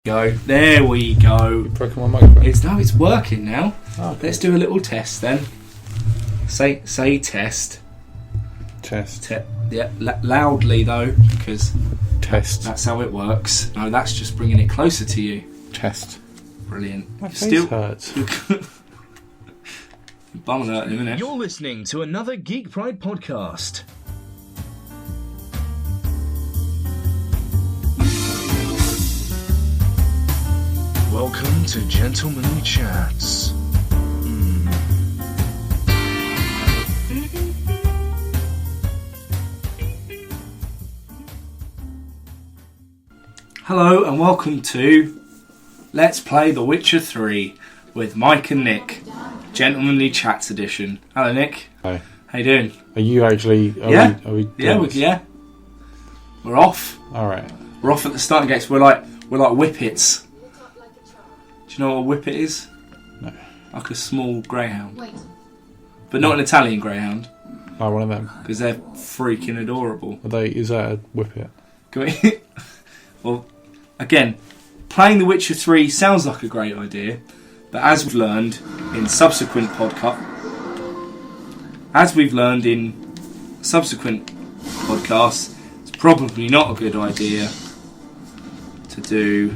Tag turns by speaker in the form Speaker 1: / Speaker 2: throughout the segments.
Speaker 1: Go. There we go.
Speaker 2: You've broken my microphone.
Speaker 1: It's working now.
Speaker 2: Oh, okay.
Speaker 1: Let's do a little test then. Say test.
Speaker 2: Test.
Speaker 1: Yeah, loudly though, because
Speaker 2: Test.
Speaker 1: that's how it works. No, that's just bringing it closer to you.
Speaker 2: Test.
Speaker 1: Brilliant.
Speaker 2: My face hurts.
Speaker 1: Bum hurt in a minute.
Speaker 3: You're listening to another Geek Pride podcast. Welcome to Gentlemanly Chats.
Speaker 1: Hello and welcome to Let's Play The Witcher 3 with Mike and Nick. Gentlemanly Chats edition. Hello Nick.
Speaker 2: Hi.
Speaker 1: How you doing?
Speaker 2: Are you actually...
Speaker 1: Yeah.
Speaker 2: Yeah.
Speaker 1: We're off.
Speaker 2: Alright.
Speaker 1: We're off at the starting gates. We're like whippets. Do you know what a whippet is?
Speaker 2: No.
Speaker 1: Like a small greyhound. But not an Italian greyhound,
Speaker 2: Oh, one of them.
Speaker 1: because they're freaking adorable.
Speaker 2: Is that a whippet?
Speaker 1: Can we... Well, again, playing The Witcher 3 sounds like a great idea, but as we've learned in subsequent podcasts, it's probably not a good idea to do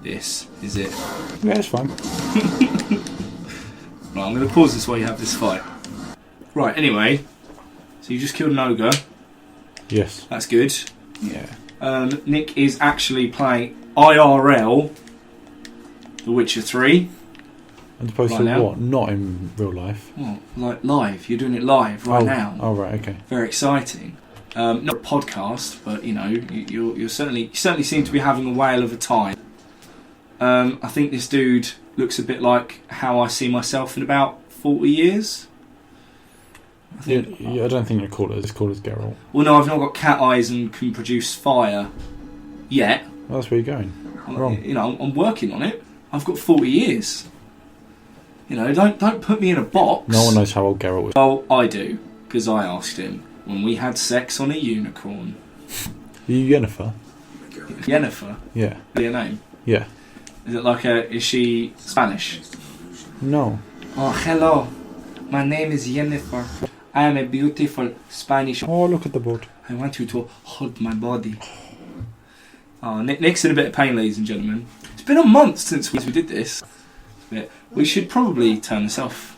Speaker 1: this, is it?
Speaker 2: Yeah, it's fine.
Speaker 1: Right, I'm going to pause this while you have this fight. Right, anyway, so you just killed an ogre.
Speaker 2: Yes.
Speaker 1: That's good.
Speaker 2: Yeah.
Speaker 1: Nick is actually playing IRL The Witcher 3.
Speaker 2: As opposed
Speaker 1: Right
Speaker 2: to
Speaker 1: now.
Speaker 2: what? Not in real life.
Speaker 1: Well, like live. You're doing it live right now.
Speaker 2: Oh, right, okay.
Speaker 1: Very exciting. Not a podcast, but you know, you certainly seem to be having a whale of a time. I think this dude looks a bit like how I see myself in about 40 years.
Speaker 2: I don't think you're called as Geralt.
Speaker 1: Well, no, I've not got cat eyes and can produce fire yet.
Speaker 2: Well, that's where you're going. Wrong.
Speaker 1: You know, I'm working on it. I've got 40 years. You know, don't put me in a box.
Speaker 2: No one knows how old Geralt is.
Speaker 1: Well, I do, because I asked him when we had sex on a unicorn.
Speaker 2: Are you Yennefer?
Speaker 1: Yennefer?
Speaker 2: Yeah.
Speaker 1: Is her name?
Speaker 2: Yeah.
Speaker 1: Is she Spanish?
Speaker 2: No.
Speaker 1: Oh, hello. My name is Yennefer. I am a beautiful Spanish...
Speaker 2: Oh, look at the board.
Speaker 1: I want you to hold my body. Oh, Nick's in a bit of pain, ladies and gentlemen. It's been a month since we did this. We should probably turn this off,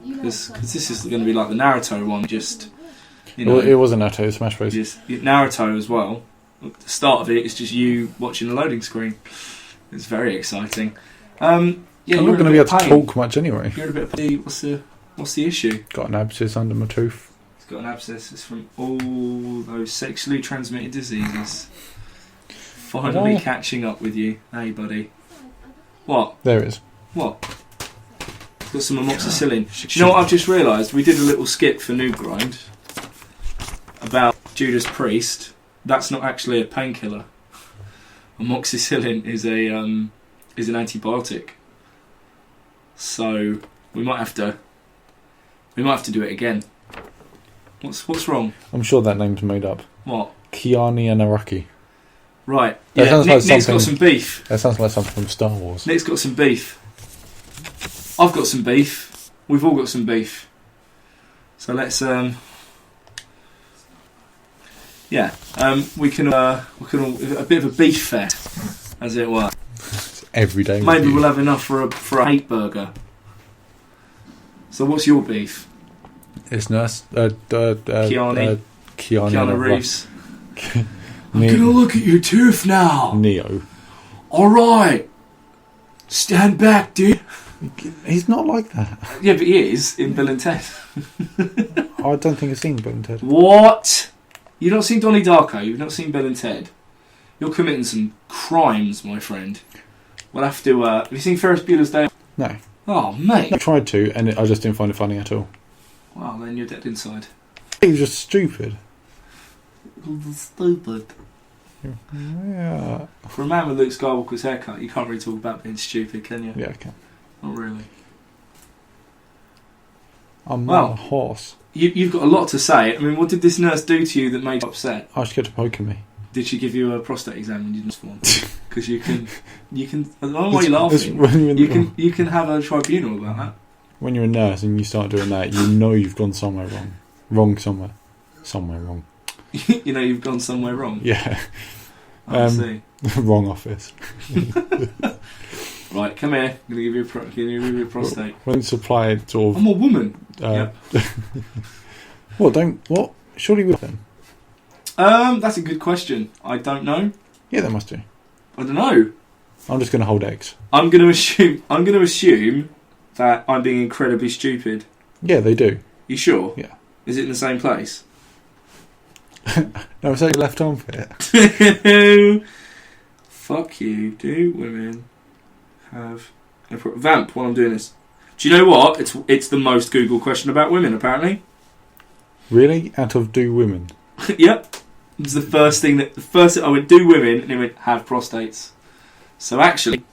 Speaker 1: because this is going to be like the Naruto one, just, you know.
Speaker 2: Well, it wasn't Naruto, it was Smash Bros.
Speaker 1: Just Naruto as well. The start of it is just you watching the loading screen. It's very exciting. Yeah,
Speaker 2: I'm not going to be able to talk much anyway.
Speaker 1: You're in a bit of pain. What's the issue?
Speaker 2: Got an abscess under my tooth.
Speaker 1: It's got an abscess. It's from all those sexually transmitted diseases. Finally catching up with you. Hey, buddy. What?
Speaker 2: There it is.
Speaker 1: What? It's got some amoxicillin. Do you know what I've just realised? We did a little skit for Noob Grind about Judas Priest. That's not actually a painkiller. Amoxicillin is an antibiotic. So we might have to do it again. What's wrong?
Speaker 2: I'm sure that name's made up.
Speaker 1: What?
Speaker 2: Kiani and Araki.
Speaker 1: Right.
Speaker 2: That
Speaker 1: Yeah,
Speaker 2: sounds like
Speaker 1: Nick's got
Speaker 2: something-
Speaker 1: some beef.
Speaker 2: That sounds like something from Star Wars.
Speaker 1: Nick's got some beef. I've got some beef. We've all got some beef. So let's we can all a bit of a beef fest, as it were.
Speaker 2: It's every day.
Speaker 1: Maybe we'll have enough for a hate burger. So what's your beef?
Speaker 2: It's Nurse.
Speaker 1: Keanu Reeves. I'm
Speaker 2: Ne-
Speaker 1: gonna look at your tooth now.
Speaker 2: Neo.
Speaker 1: Alright. Stand back, dude.
Speaker 2: He's not like that.
Speaker 1: Yeah, but he is in Bill and Ted.
Speaker 2: I don't think I've seen Bill and Ted.
Speaker 1: What? You've not seen Donnie Darko? You've not seen Bill and Ted? You're committing some crimes, my friend. We'll have to... have you seen Ferris Bueller's Day?
Speaker 2: No.
Speaker 1: Oh, mate.
Speaker 2: I tried to, and I just didn't find it funny at all.
Speaker 1: Well, then you're dead inside.
Speaker 2: He was just stupid.
Speaker 1: Stupid.
Speaker 2: Yeah.
Speaker 1: For a man with Luke Skywalker's haircut, you can't really talk about being stupid, can you?
Speaker 2: Yeah, I can.
Speaker 1: Not really.
Speaker 2: I'm
Speaker 1: Well.
Speaker 2: not a horse.
Speaker 1: You've got a lot to say. I mean, what did this nurse do to you that made you upset?
Speaker 2: I should get to poking me.
Speaker 1: Did she give you a prostate exam when you didn't form? Because you can. I don't know why you're laughing. You can have a tribunal about that.
Speaker 2: When you're a nurse and you start doing that, you know you've gone somewhere wrong. Wrong somewhere. Somewhere wrong.
Speaker 1: You know you've gone somewhere wrong.
Speaker 2: Yeah.
Speaker 1: I see.
Speaker 2: Wrong office.
Speaker 1: Right, come here. I'm going to give you a prostate.
Speaker 2: When it's applied sort of...
Speaker 1: I'm a woman.
Speaker 2: Yep. What? Surely we then.
Speaker 1: That's a good question. I don't know.
Speaker 2: Yeah, they must do.
Speaker 1: I don't know.
Speaker 2: I'm just going to hold eggs.
Speaker 1: I'm going to assume that I'm being incredibly stupid.
Speaker 2: Yeah, they do.
Speaker 1: You sure?
Speaker 2: Yeah.
Speaker 1: Is it in the same place?
Speaker 2: No, it's like your left armpit.
Speaker 1: Fuck you. Do women have a vamp while I'm doing this? Do you know what? It's the most Googled question about women, apparently.
Speaker 2: Really? Out of do women?
Speaker 1: Yep. It was the first thing I went, do women, and it went, have prostates. So actually,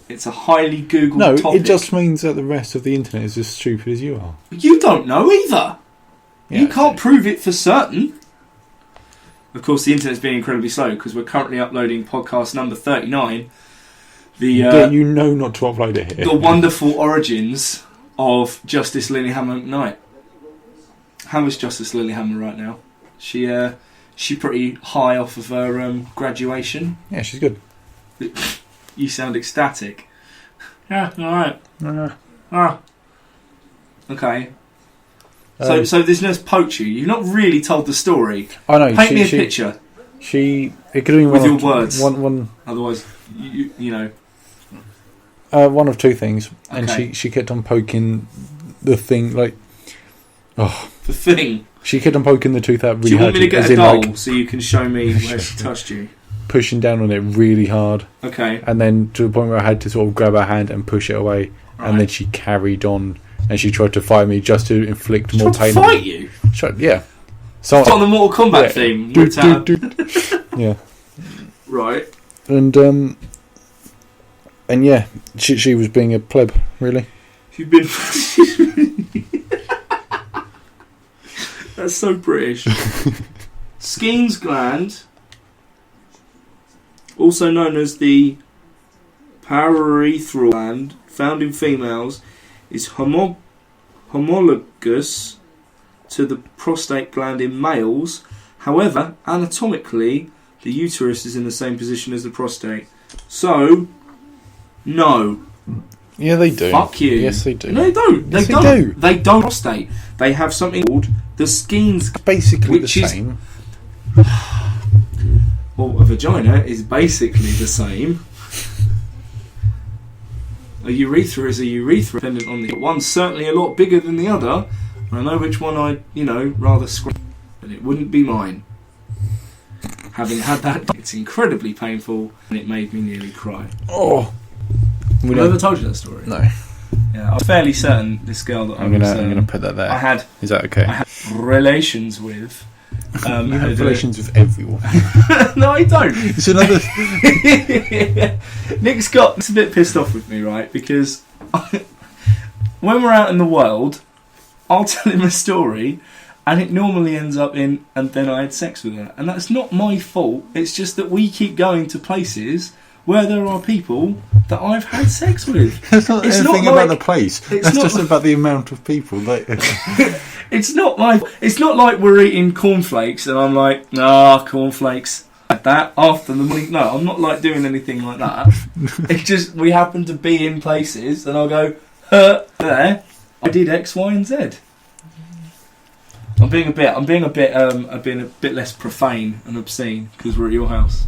Speaker 1: it's a highly Googled topic.
Speaker 2: It just means that the rest of the internet is as stupid as you are.
Speaker 1: You don't know either.
Speaker 2: Yeah,
Speaker 1: you can't prove it for certain. Of course, the internet's being incredibly slow because we're currently uploading podcast number 39.
Speaker 2: You know not to upload it here.
Speaker 1: The wonderful origins of Justice Lilyhammer McKnight. How is Justice Lilyhammer right now? She pretty high off of her graduation.
Speaker 2: Yeah, she's good.
Speaker 1: You sound ecstatic. Yeah, alright. Okay. So this nurse poked you. You've not really told the story.
Speaker 2: I know.
Speaker 1: Paint me a picture.
Speaker 2: It could have been
Speaker 1: with your words.
Speaker 2: One.
Speaker 1: Otherwise, you know.
Speaker 2: One of two things, and
Speaker 1: Okay.
Speaker 2: she kept on poking the thing like. Oh.
Speaker 1: The thing.
Speaker 2: She kept on poking the tooth out really
Speaker 1: hard. Do you want me to get a doll
Speaker 2: like,
Speaker 1: so you can show me where she touched you?
Speaker 2: Pushing down on it really hard.
Speaker 1: Okay.
Speaker 2: And then to the point where I had to sort of grab her hand and push it away,
Speaker 1: Right.
Speaker 2: and then she carried on. And she tried to fight me just to inflict more pain.
Speaker 1: To fight you?
Speaker 2: Yeah. So
Speaker 1: it's on the Mortal Kombat theme.
Speaker 2: Yeah.
Speaker 1: Right.
Speaker 2: And yeah, she was being a pleb, really.
Speaker 1: You've been. That's so British. Skene's gland, also known as the paraurethral gland, found in females, is homologous to the prostate gland in males. However, anatomically, the uterus is in the same position as the prostate. So, no.
Speaker 2: Yeah, they do.
Speaker 1: Fuck you.
Speaker 2: Yes, they do.
Speaker 1: No, they don't.
Speaker 2: Yes, they do.
Speaker 1: They don't prostate. They have something called the Skene's.
Speaker 2: Basically the same.
Speaker 1: Well, a vagina is basically the same. A urethra is a urethra, dependent on the one's certainly a lot bigger than the other. I know which one I'd, rather scratch, but it wouldn't be mine. Having had that, it's incredibly painful, and it made me nearly cry.
Speaker 2: Oh,
Speaker 1: Have I ever told you that story?
Speaker 2: No.
Speaker 1: Yeah, I was fairly certain this girl that
Speaker 2: I'm gonna put that there. Is that okay?
Speaker 1: I had relations with.
Speaker 2: You have relations with everyone.
Speaker 1: No, I don't.
Speaker 2: It's another.
Speaker 1: Nick's a bit pissed off with me, right? Because when we're out in the world, I'll tell him a story, and it normally ends up in, and then I had sex with her, and that's not my fault. It's just that we keep going to places where there are people that I've had sex with.
Speaker 2: It's not anything about the place. It's just about the amount of people.
Speaker 1: It's not like we're eating cornflakes and I'm like, cornflakes. Like that after the week. No, I'm not like doing anything like that. It's just we happen to be in places and I'll go, there, I did X, Y, and Z. I'm being a bit less profane and obscene because we're at your house.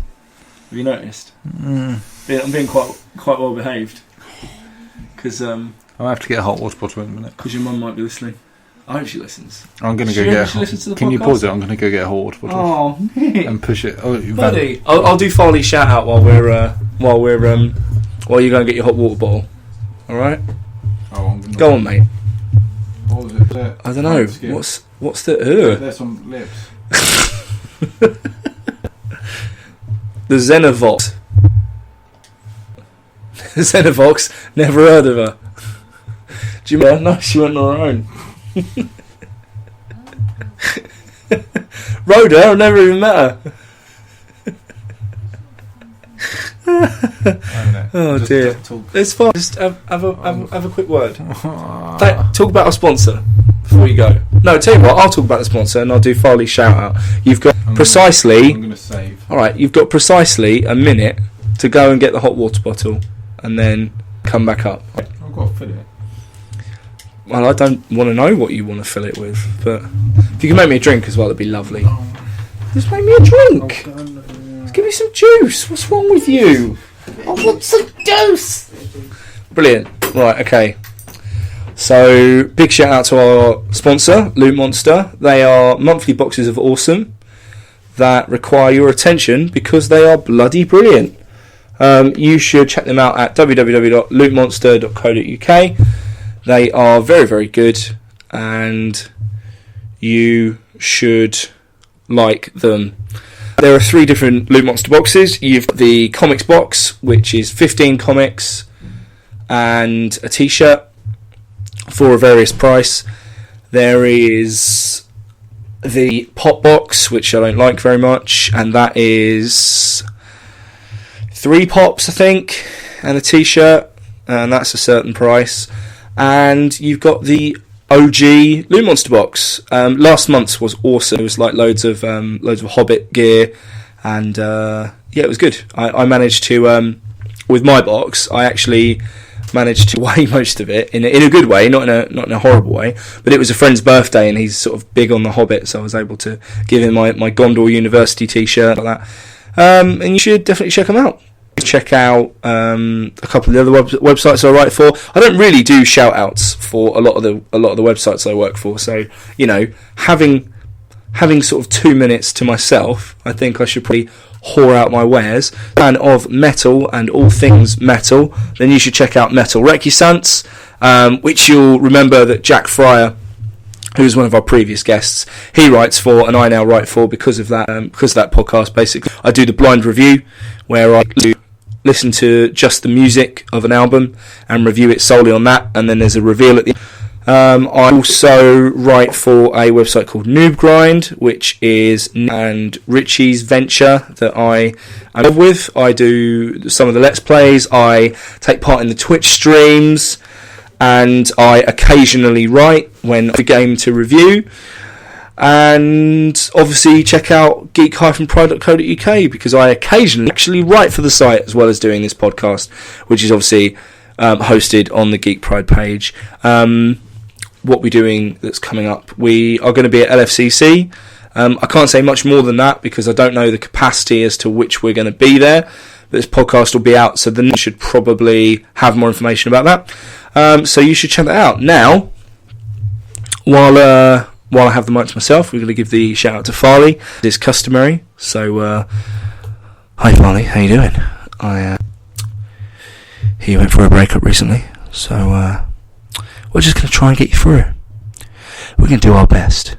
Speaker 1: Have you noticed? I'm being quite well behaved. Because
Speaker 2: I'll have to get a hot water bottle in a minute.
Speaker 1: Because your mum might be listening. I hope she listens.
Speaker 2: I'm going to go get. Can you pause it? I'm going to go get a hot water bottle.
Speaker 1: Oh, Nick.
Speaker 2: And push it. Oh,
Speaker 1: buddy. I'll do Farley's shout out while you go and get your hot water bottle. All right. Go on, mate.
Speaker 2: What was it?
Speaker 1: I don't know. What's the?
Speaker 2: There's some lips.
Speaker 1: The Xenovox. Xenovox. Never heard of her. Do you remember? No, she went on her own. Rhoda, I've never even met her. Oh
Speaker 2: Just
Speaker 1: dear.
Speaker 2: talk.
Speaker 1: It's fine. Just have a quick word. Talk about our sponsor before you go. No, tell you what. I'll talk about the sponsor and I'll do Farley's shout out. You've got
Speaker 2: I'm
Speaker 1: precisely.
Speaker 2: going to save.
Speaker 1: All right. You've got precisely a minute to go and get the hot water bottle and then come back up.
Speaker 2: I've got to fill it.
Speaker 1: Well, I don't want to know what you want to fill it with, but if you can make me a drink as well, that'd be lovely. Just make me a drink. Give me some juice. What's wrong with you? I want some juice. Brilliant. Right, okay. So, big shout out to our sponsor, Loot Monster. They are monthly boxes of awesome that require your attention because they are bloody brilliant. You should check them out at www.lootmonster.co.uk. They are very, very good and you should like them. There are 3 different Loot Monster boxes. You've got the comics box, which is 15 comics and a t-shirt for a various price. There is the pop box, which I don't like very much, and that is 3 pops, I think, and a t-shirt, and that's a certain price. And you've got the OG Loot Monster box. Last month's was awesome. It was like loads of Hobbit gear, and yeah, it was good. I managed to, with my box, I actually managed to weigh most of it in a good way, not in a horrible way. But it was a friend's birthday, and he's sort of big on the Hobbit, so I was able to give him my Gondor University T-shirt like that. And you should definitely check them out. Check out a couple of the other websites I write for. I don't really do shout outs for a lot of the websites I work for, so having sort of 2 minutes to myself, I think I should probably whore out my wares. Fan of metal and all things metal, then you should check out Metal Recusants, which you'll remember that Jack Fryer, who was one of our previous guests, he writes for, and I now write for because of that podcast. Basically, I do the blind review, where I listen to just the music of an album and review it solely on that, and then there's a reveal at the end. I also write for a website called Noob Grind, which is and Richie's venture that I am involved with. I do some of the Let's Plays, I take part in the Twitch streams, and I occasionally write when the game to review. And obviously check out geek-pride.co.uk because I occasionally actually write for the site as well as doing this podcast, which is obviously hosted on the Geek Pride page. What we're doing that's coming up, we are going to be at LFCC. I can't say much more than that because I don't know the capacity as to which we're going to be there. But this podcast will be out, so then you should probably have more information about that. So you should check that out. Now, while I have the mic to myself, we're going to give the shout out to Farley. It is customary. So, hi Farley, how you doing? He went for a breakup recently, so we're just going to try and get you through. We're going to do our best.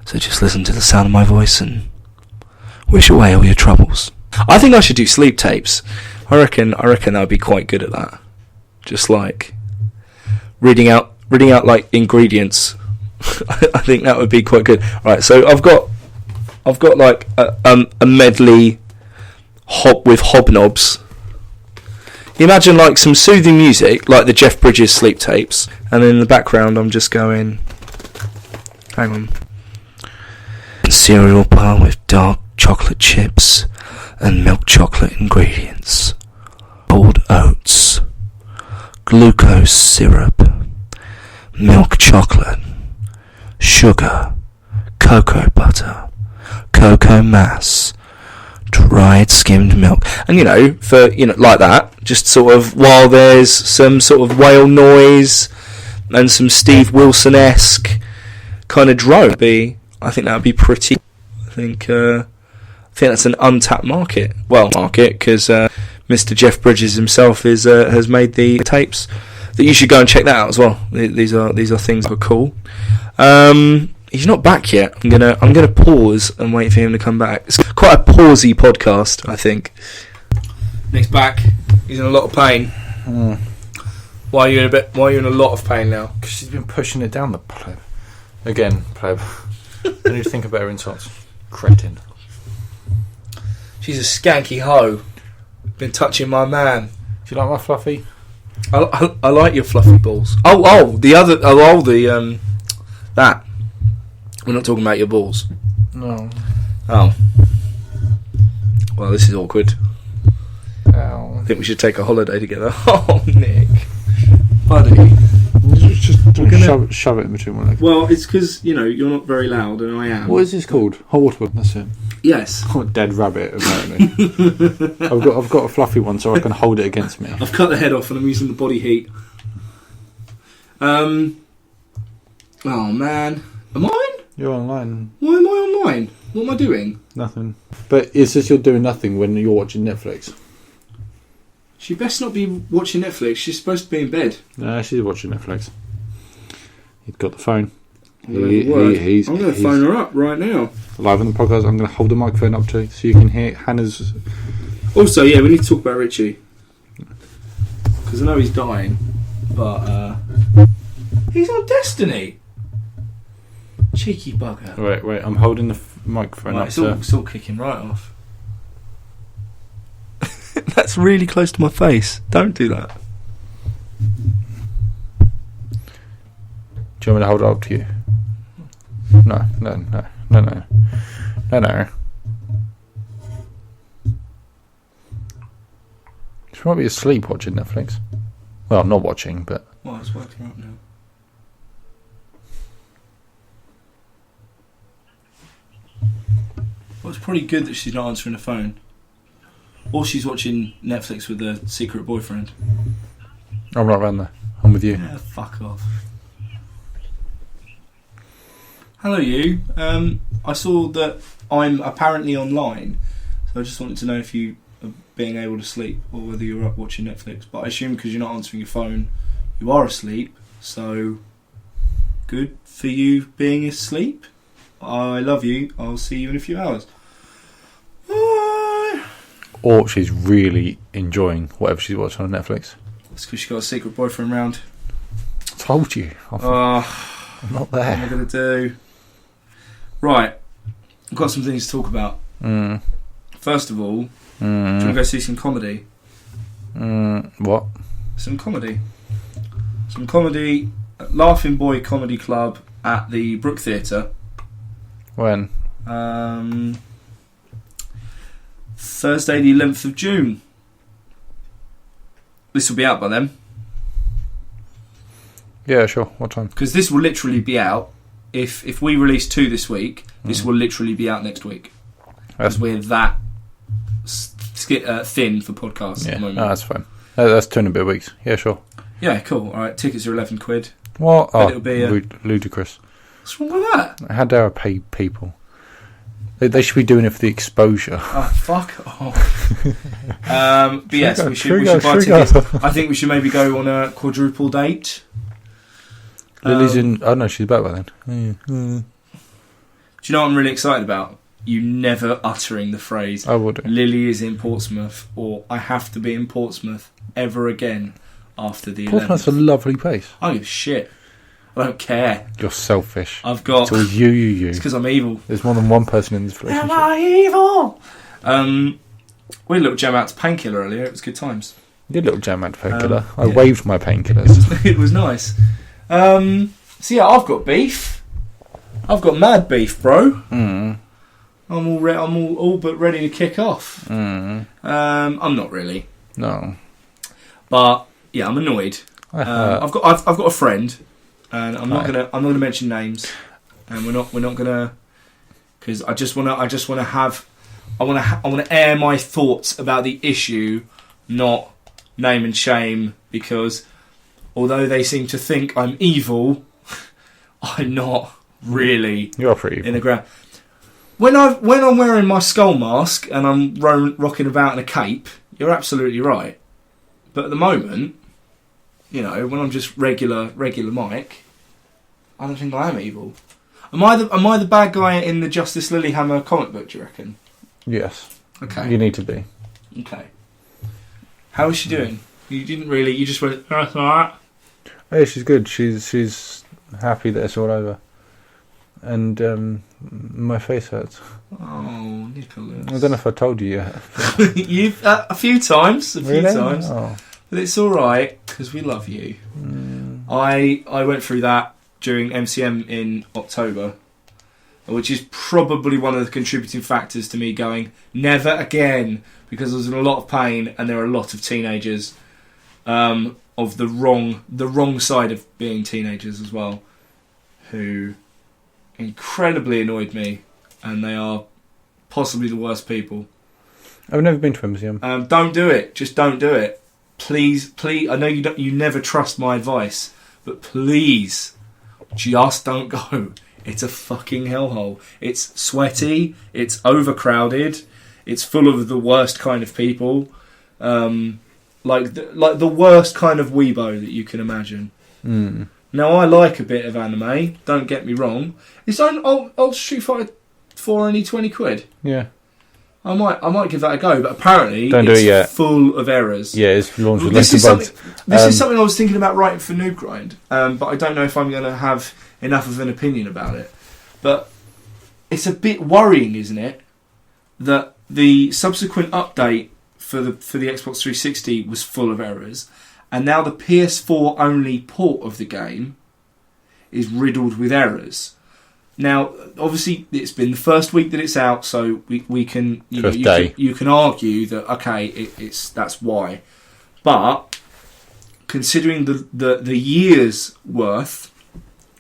Speaker 1: So just listen to the sound of my voice and wish away all your troubles. I think I should do sleep tapes. I reckon that would be quite good at that. Just like reading out like ingredients. I think that would be quite good. Right, so I've got like a medley with hobnobs. Imagine like some soothing music, like the Jeff Bridges sleep tapes, and then in the background I'm just going, hang on, cereal bar with dark chocolate chips and milk chocolate ingredients, old oats, glucose syrup, milk chocolate, sugar, cocoa butter, cocoa mass, dried skimmed milk, and like that, just sort of while there's some sort of whale noise and some Steve Wilson-esque kind of drone. I think that would be pretty. I think that's an untapped market. Well, because Mr. Jeff Bridges himself has made the tapes. That you should go and check that out as well. These are things that are cool. He's not back yet. I'm gonna pause and wait for him to come back. It's quite a pausey podcast, I think. Nick's back. He's in a lot of pain. Why are you in a lot of pain now?
Speaker 2: Because she's been pushing it down the pleb. Again, pleb. I need to think about her insults. Cretin.
Speaker 1: She's a skanky hoe. Been touching my man.
Speaker 2: Do you like my fluffy?
Speaker 1: I like your fluffy balls. That. We're not talking about your balls.
Speaker 2: No.
Speaker 1: Oh. Well, this is awkward.
Speaker 2: Ow.
Speaker 1: I think we should take a holiday together. Oh, Nick. Buddy.
Speaker 2: Just
Speaker 1: gonna-
Speaker 2: shove it in between my legs.
Speaker 1: Well, it's because, you're not very loud and I am.
Speaker 2: What is this called? Hot water. That's it.
Speaker 1: Yes.
Speaker 2: Oh, dead rabbit, apparently. I've got a fluffy one so I can hold it against me.
Speaker 1: I've cut the head off and I'm using the body heat. Oh, man. Am I on?
Speaker 2: You're online.
Speaker 1: Why am I online? What am I doing?
Speaker 2: Nothing. But it's just you're doing nothing when you're watching Netflix.
Speaker 1: She best not be watching Netflix. She's supposed to be in bed.
Speaker 2: No, she's watching Netflix. He's got the phone.
Speaker 1: I'm going to
Speaker 2: He's
Speaker 1: phone her up right now.
Speaker 2: live on the podcast. I'm going to hold the microphone up to so you can hear Hannah's.
Speaker 1: Also, yeah, we need to talk about Richie. Because I know he's dying. But, he's on Destiny. Cheeky bugger.
Speaker 2: Wait. I'm holding the microphone
Speaker 1: Right,
Speaker 2: up.
Speaker 1: it's all kicking right off. That's really close to my face. Don't do that.
Speaker 2: Do you want me to hold it up to you? No. She might be asleep watching Netflix. Well, not watching, but...
Speaker 1: Well, it's working up now. Well, it's probably good that she's not answering the phone. Or she's watching Netflix with a secret boyfriend.
Speaker 2: I'm right round there. I'm with you.
Speaker 1: Yeah, fuck off. Hello, you. I saw that I'm apparently online, so I just wanted to know if you are being able to sleep or whether you're up watching Netflix. But I assume because you're not answering your phone, you are asleep. So, good for you being asleep. I love you. I'll see you in a few hours. Bye.
Speaker 2: Or she's really enjoying whatever she's watching on Netflix.
Speaker 1: That's because she got a secret boyfriend round.
Speaker 2: I told you. I'm not
Speaker 1: What am I
Speaker 2: there.
Speaker 1: going to do? Right. I've got some things to talk about. First of all, do you want to go see some comedy?
Speaker 2: What?
Speaker 1: Some comedy. Some comedy at Laughing Boy Comedy Club at the Brook Theatre.
Speaker 2: When?
Speaker 1: Thursday the 11th of June. This will be out by then.
Speaker 2: Yeah, sure. What time?
Speaker 1: Because this will literally be out. If we release 2 this week, this will literally be out next week. Because we're that thin for podcasts at the moment.
Speaker 2: No, that's fine. That's 2 and a bit weeks. Yeah, sure.
Speaker 1: Yeah, cool. Alright, tickets are £11.
Speaker 2: What?
Speaker 1: But it'll be
Speaker 2: ludicrous.
Speaker 1: What's wrong with that?
Speaker 2: How dare I pay people? They should be doing it for the exposure.
Speaker 1: Oh, fuck off. But yes, we should buy
Speaker 2: Trigger.
Speaker 1: tickets. I think we should maybe go on a quadruple date.
Speaker 2: Lily's in... Oh, no, she's back by then.
Speaker 1: Do you know what I'm really excited about? You never uttering the phrase,
Speaker 2: I will do.
Speaker 1: Lily is in Portsmouth, or I have to be in Portsmouth ever again after the 11th.
Speaker 2: Portsmouth's a lovely place.
Speaker 1: I don't give a shit. I don't care.
Speaker 2: You're selfish.
Speaker 1: I've got...
Speaker 2: It's all you.
Speaker 1: It's because I'm evil.
Speaker 2: There's more than one person in this relationship.
Speaker 1: Am I evil? We had a little jam out to Painkiller earlier. It was good times.
Speaker 2: You did a little jam out to painkiller. I
Speaker 1: yeah.
Speaker 2: waved my painkillers.
Speaker 1: It was nice. So yeah, I've got beef. I've got mad beef, bro. I'm all but ready to kick off. I'm not really,
Speaker 2: No.
Speaker 1: but yeah, I'm annoyed.
Speaker 2: I
Speaker 1: I've got a friend, and I'm not gonna mention names, and we're not gonna, because I want to air my thoughts about the issue, not name and shame, because although they seem to think I'm evil, I'm not really.
Speaker 2: You're pretty
Speaker 1: in the ground. When I'm wearing my skull mask and I'm rocking about in a cape, you're absolutely right. But at the moment, when I'm just regular Mike, I don't think I am evil. Am I the bad guy in the Justice Lilyhammer comic book? Do you reckon?
Speaker 2: Yes.
Speaker 1: Okay.
Speaker 2: You need to be.
Speaker 1: Okay. How is she doing? You didn't really. You just went. That's alright.
Speaker 2: Yeah, she's good. She's happy that it's all over. And my face hurts.
Speaker 1: Oh,
Speaker 2: I don't know if I told you yet.
Speaker 1: You've a few times.
Speaker 2: Really?
Speaker 1: Times.
Speaker 2: Oh.
Speaker 1: But it's all right because we love you. I went through that during MCM in October, which is probably one of the contributing factors to me going never again, because I was in a lot of pain and there are a lot of teenagers of the wrong side of being teenagers as well, who incredibly annoyed me, and they are possibly the worst people.
Speaker 2: I've never been to MCM.
Speaker 1: Don't do it. Just don't do it. Please. I know you never trust my advice, but please, just don't go. It's a fucking hellhole. It's sweaty. It's overcrowded. It's full of the worst kind of people, like the worst kind of weebo that you can imagine. Now, I like a bit of anime. Don't get me wrong. It's old Street Fighter 4 only £20.
Speaker 2: Yeah.
Speaker 1: I might give that a go, but apparently
Speaker 2: Don't do
Speaker 1: it's
Speaker 2: it yet.
Speaker 1: full of errors.
Speaker 2: Yeah, it's launched with
Speaker 1: This
Speaker 2: lots of bugs.
Speaker 1: is something I was thinking about writing for Noob Grind, but I don't know if I'm going to have enough of an opinion about it. But it's a bit worrying, isn't it, that the subsequent update for the Xbox 360 was full of errors, and now the PS4 only port of the game is riddled with errors. Now, obviously, it's been the first week that it's out, so we can you can argue that that's why. But considering the year's worth,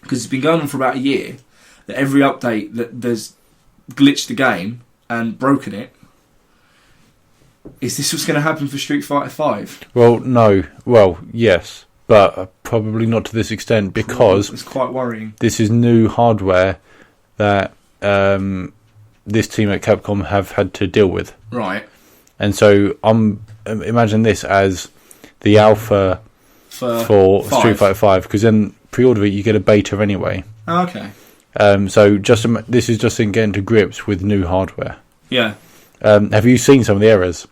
Speaker 1: because it's been going on for about a year, that every update that there's glitched the game and broken it. Is this what's going to happen for Street Fighter 5?
Speaker 2: Well, no. Well, yes, but probably not to this extent, because
Speaker 1: it's quite worrying.
Speaker 2: This is new hardware that this team at Capcom have had to deal with.
Speaker 1: Right.
Speaker 2: And so imagine this as the alpha for Street Fighter 5, because then pre-order it, you get a beta anyway.
Speaker 1: Oh, okay.
Speaker 2: So this is just in getting to grips with new hardware.
Speaker 1: Yeah.
Speaker 2: Have you seen some of the errors?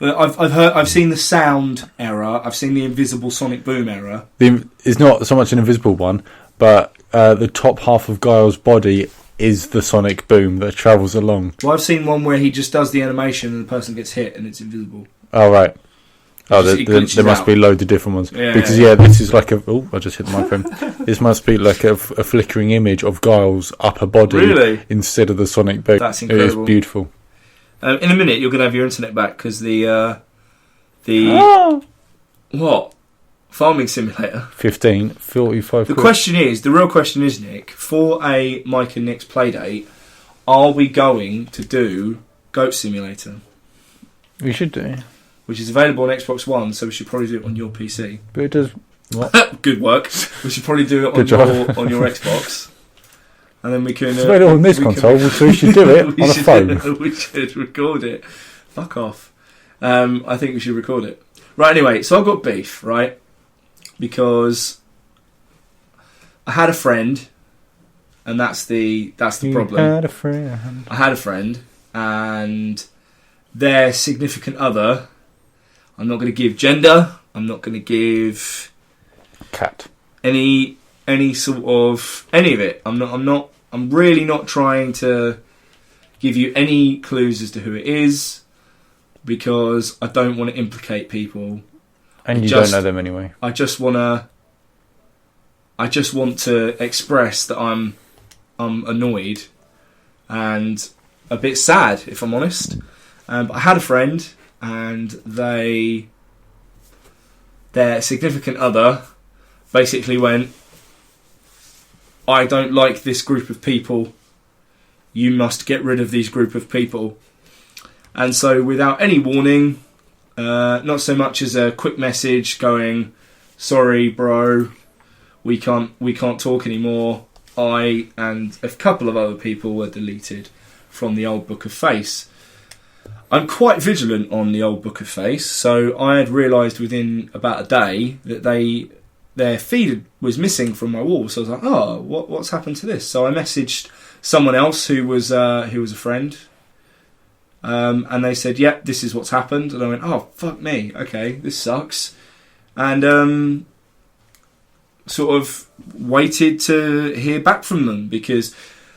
Speaker 1: I've seen the sound error. I've seen the invisible sonic boom error.
Speaker 2: It's not so much an invisible one, but the top half of Guile's body is the sonic boom that travels along.
Speaker 1: Well, I've seen one where he just does the animation and the person gets hit and it's invisible.
Speaker 2: Oh, right. Oh, there must be loads of different ones. Yeah, because this is like I just hit the microphone. This must be like a flickering image of Guile's upper body instead of the sonic boom.
Speaker 1: That's incredible.
Speaker 2: It is beautiful.
Speaker 1: In a minute, you're going to have your internet back because the what? Farming Simulator.
Speaker 2: 45
Speaker 1: The real question is, Nick, for a Mike and Nick's playdate, are we going to do Goat Simulator?
Speaker 2: We should do.
Speaker 1: Which is available on Xbox One, so we should probably do it on your PC.
Speaker 2: But it does... What?
Speaker 1: Good work. We should probably do it on your Xbox. And then we can...
Speaker 2: It's available on this console, so we should do it on a phone.
Speaker 1: We should record it. Fuck off. I think we should record it. Right, anyway, so I've got beef, right? Because I had a friend, and that's the problem.
Speaker 2: I had a friend,
Speaker 1: and their significant other. I'm not going to give gender. I'm not going to give
Speaker 2: cat
Speaker 1: any sort of any of it. I'm really not trying to give you any clues as to who it is, because I don't want to implicate people.
Speaker 2: And you don't know them anyway.
Speaker 1: I just want to express that I'm annoyed and a bit sad, if I'm honest. But I had a friend, and their significant other basically went, I don't like this group of people. You must get rid of these group of people. And so without any warning, not so much as a quick message going, sorry bro, we can't talk anymore, I and a couple of other people were deleted from the old Book of Face. I'm quite vigilant on the old Book of Face, so I had realised within about a day that their feed was missing from my wall. So I was like, oh, what's happened to this? So I messaged someone else who was a friend, and they said, yep, this is what's happened. And I went, oh, fuck me, okay, this sucks. And sort of waited to hear back from them, because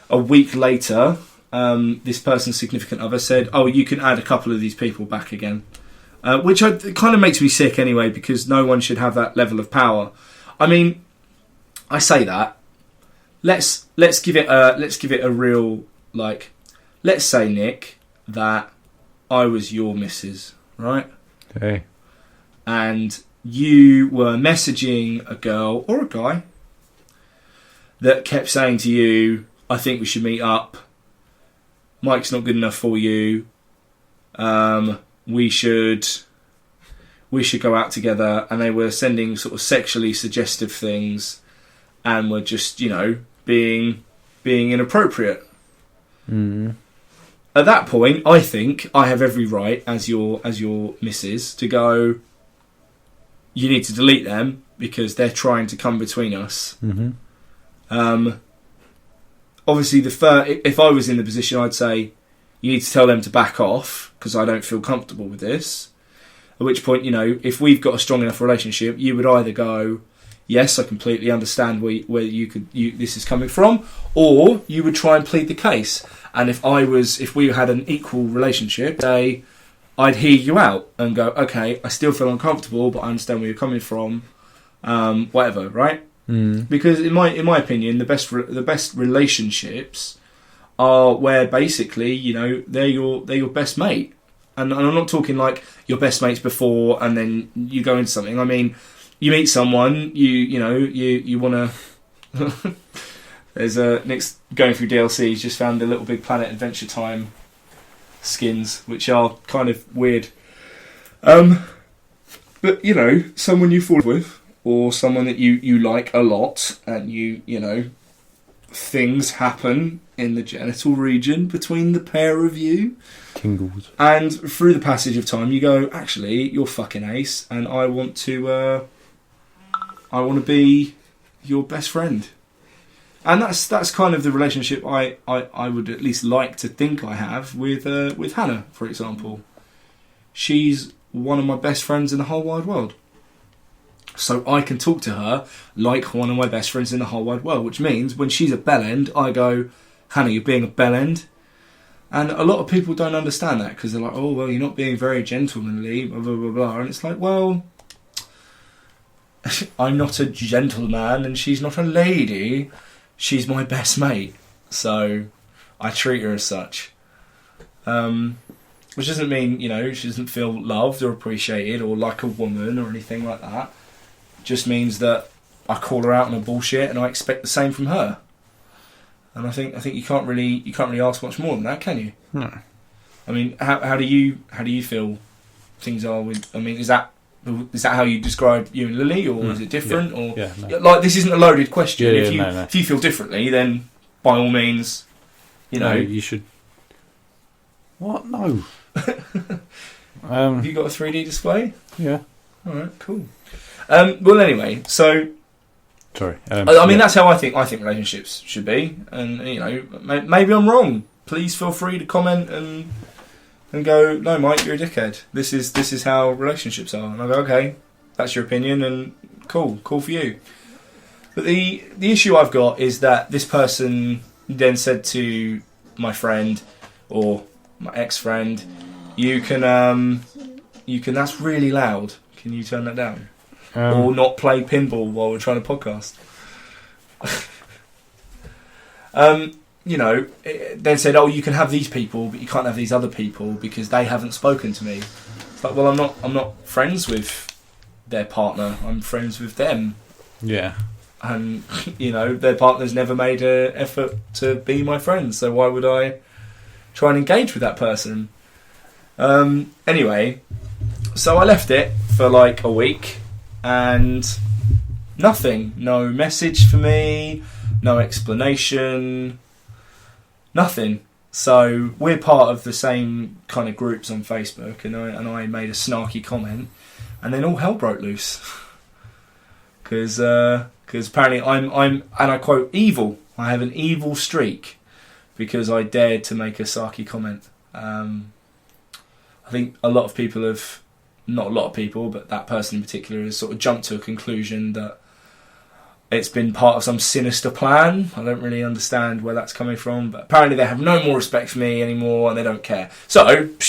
Speaker 1: a week later, this person's significant other said, "Oh, you can add a couple of these people back again," which it kind of makes me sick anyway, because no one should have that level of power. I mean, I say that. Let's give it a real, like, let's say, Nick, that I was your missus, right?
Speaker 2: Okay.
Speaker 1: And you were messaging a girl or a guy that kept saying to you, "I think we should meet up. Mike's not good enough for you. We should go out together." And they were sending sort of sexually suggestive things, and were just, being inappropriate.
Speaker 2: Mm.
Speaker 1: At that point, I think I have every right, as your missus, to go, "You need to delete them because they're trying to come between us."
Speaker 2: Mm-hmm.
Speaker 1: Obviously, if I was in the position, I'd say, "You need to tell them to back off because I don't feel comfortable with this." At which point, if we've got a strong enough relationship, you would either go, "Yes, I completely understand where this is coming from," or you would try and plead the case. And if we had an equal relationship, I'd hear you out and go, "Okay, I still feel uncomfortable, but I understand where you're coming from." Whatever, right?
Speaker 2: Mm.
Speaker 1: Because in my opinion, the best relationships are where basically, they're your best mate. And I'm not talking like your best mates before and then you go into something. I mean, you meet someone, you want to. There's Nick's going through DLC. He's just found the Little Big Planet Adventure Time skins, which are kind of weird. But someone you fall with, or someone that you like a lot, and things happen in the genital region between the pair of you.
Speaker 2: Tingles.
Speaker 1: And through the passage of time, you go, "Actually, you're fucking ace, and I want to be your best friend." And that's kind of the relationship I would at least like to think I have with Hannah, for example. She's one of my best friends in the whole wide world. So I can talk to her like one of my best friends in the whole wide world, which means when she's a bellend, I go, "Hannah, you're being a bellend." And a lot of people don't understand that because they're like, "Oh, well, you're not being very gentlemanly, blah, blah, blah, blah." And it's like, well, I'm not a gentleman and she's not a lady. She's my best mate. So I treat her as such. Which doesn't mean, she doesn't feel loved or appreciated or like a woman or anything like that. It just means that I call her out on her bullshit and I expect the same from her. And I think you can't really ask much more than that, can you?
Speaker 2: No.
Speaker 1: I mean, how do you feel things are with? I mean, is that how you describe you and Lily, or is it different?
Speaker 2: No.
Speaker 1: Like, this isn't a loaded question.
Speaker 2: No.
Speaker 1: If you feel differently, then by all means,
Speaker 2: No, you should. What? No.
Speaker 1: Have you got a 3D display?
Speaker 2: Yeah.
Speaker 1: All right, cool. Well, anyway, so.
Speaker 2: Sorry.
Speaker 1: I mean, that's how I think relationships should be, and maybe I'm wrong. Please feel free to comment and go, "No, Mike, you're a dickhead. This is how relationships are." And I go, "Okay, that's your opinion, and cool for you." But the issue I've got is that this person then said to my friend or my ex-friend, "You can that's really loud. Can you turn that down?" Or not play pinball while we're trying to podcast. Then said, "Oh, you can have these people, but you can't have these other people because they haven't spoken to me." It's like, well, I'm not friends with their partner. I'm friends with them.
Speaker 2: Yeah.
Speaker 1: And their partner's never made an effort to be my friend, so why would I try and engage with that person? Anyway, so I left it for like a week. And nothing. No message for me. No explanation. Nothing. So we're part of the same kind of groups on Facebook, and I made a snarky comment, and then all hell broke loose. Because apparently I'm and I quote, evil. I have an evil streak because I dared to make a snarky comment. I think a lot of people have. Not a lot of people, but that person in particular has sort of jumped to a conclusion that it's been part of some sinister plan. I don't really understand where that's coming from, but apparently they have no more respect for me anymore and they don't care. So, I could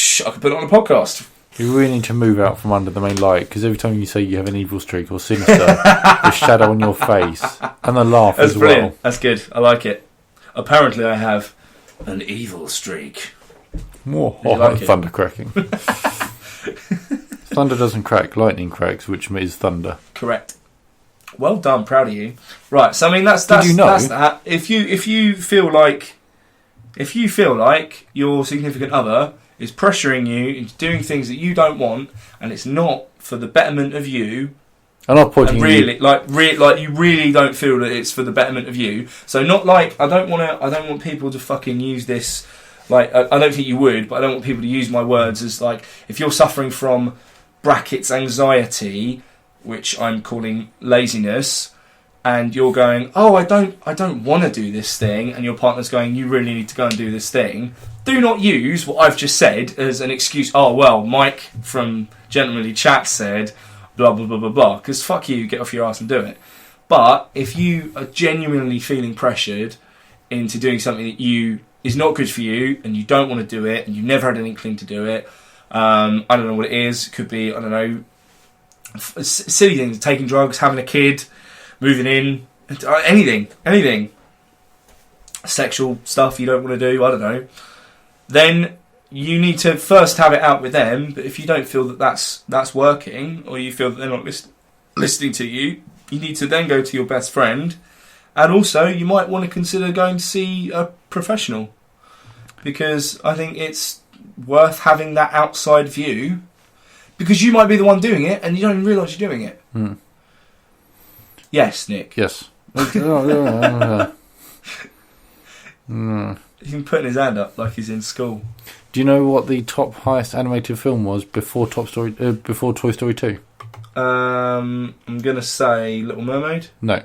Speaker 1: put it on a podcast.
Speaker 2: You really need to move out from under the main light, because every time you say you have an evil streak or sinister, the shadow on your face and the laugh
Speaker 1: That's
Speaker 2: as
Speaker 1: brilliant.
Speaker 2: well.
Speaker 1: That's good. I like it. Apparently I have an evil streak.
Speaker 2: Like thunder cracking. Thunder doesn't crack, lightning cracks, which is thunder.
Speaker 1: Correct. Well done, proud of you. Right, so I mean that's
Speaker 2: Did you know?
Speaker 1: That's that. If you feel like your significant other is pressuring you into doing things that you don't want, and it's not for the betterment of you,
Speaker 2: I'm not pointing
Speaker 1: really, like you really don't feel that it's for the betterment of you. So not like I don't want people to fucking use this. Like I don't think you would, but I don't want people to use my words as like if you're suffering from brackets anxiety, which I'm calling laziness, and you're going, oh, I don't want to do this thing, and your partner's going, you really need to go and do this thing. Do not use what I've just said as an excuse. Oh well, Mike from Gentlemanly Chat said, blah blah blah blah blah. Because fuck you, get off your ass and do it. But if you are genuinely feeling pressured into doing something that is not good for you, and you don't want to do it, and you've never had an inkling to do it, I don't know what it is. Could be, I don't know, silly things, taking drugs, having a kid, moving in, anything, sexual stuff you don't want to do, I don't know. Then you need to first have it out with them. But if you don't feel that that's working, or you feel that they're not listening to you, you need to then go to your best friend. And also, you might want to consider going to see a professional, because I think it's worth having that outside view, because you might be the one doing it and you don't even realise you're doing it. Yes, Nick.
Speaker 2: Yes.
Speaker 1: He's been putting his hand up like he's in school.
Speaker 2: Do you know what the highest animated film was before Toy Story 2?
Speaker 1: I'm gonna say Little Mermaid.
Speaker 2: No.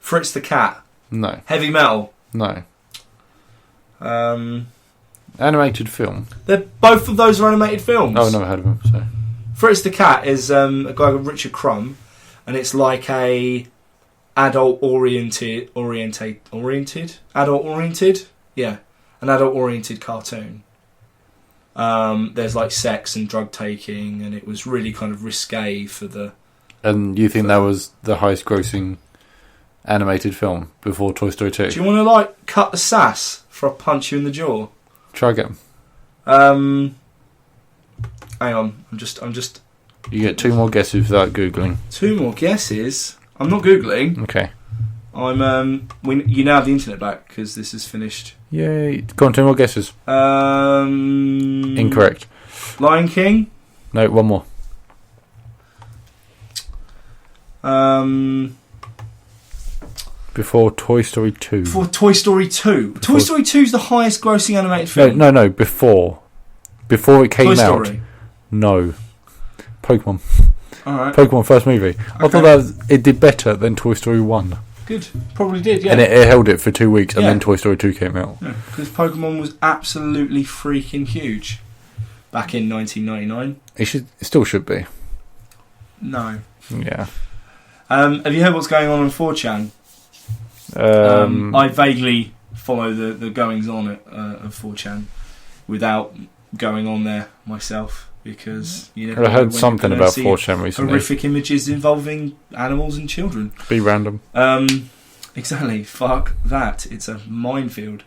Speaker 1: Fritz the Cat.
Speaker 2: No.
Speaker 1: Heavy Metal.
Speaker 2: No. Animated film.
Speaker 1: Both of those are animated films.
Speaker 2: Oh, I've never heard of them. So.
Speaker 1: Fritz the Cat is a guy called Richard Crumb, and it's like a adult oriented, yeah, an adult oriented cartoon. There's like sex and drug taking, and it was really kind of risque for the.
Speaker 2: And you think that was the highest grossing animated film before Toy Story 2?
Speaker 1: Do you want to like cut the sass for a punch you in the jaw?
Speaker 2: Try again.
Speaker 1: Hang on, I'm just.
Speaker 2: You get 2 more guesses without googling.
Speaker 1: 2 more guesses. I'm not googling.
Speaker 2: Okay.
Speaker 1: You now have the internet back because this is finished.
Speaker 2: Yay! Go on, 2 more guesses. Incorrect.
Speaker 1: Lion King.
Speaker 2: No, 1 more. Before Toy Story 2.
Speaker 1: Before Toy Story 2. Toy Story 2 is the highest grossing animated film.
Speaker 2: No. Before it came
Speaker 1: Toy
Speaker 2: out.
Speaker 1: Story.
Speaker 2: No. Pokemon.
Speaker 1: Alright.
Speaker 2: Pokemon first movie. Okay. I thought it did better than Toy Story 1.
Speaker 1: Good. Probably did, yeah.
Speaker 2: And it held it for 2 weeks, and then Toy Story 2 came out.
Speaker 1: Yeah, because Pokemon was absolutely freaking huge back in 1999.
Speaker 2: It still should be.
Speaker 1: No.
Speaker 2: Yeah.
Speaker 1: Have you heard what's going on 4chan? I vaguely follow the goings on of 4chan without going on there myself, because you know.
Speaker 2: I heard something about 4chan recently.
Speaker 1: Horrific images involving animals and children.
Speaker 2: Be random.
Speaker 1: Exactly. Fuck that. It's a minefield.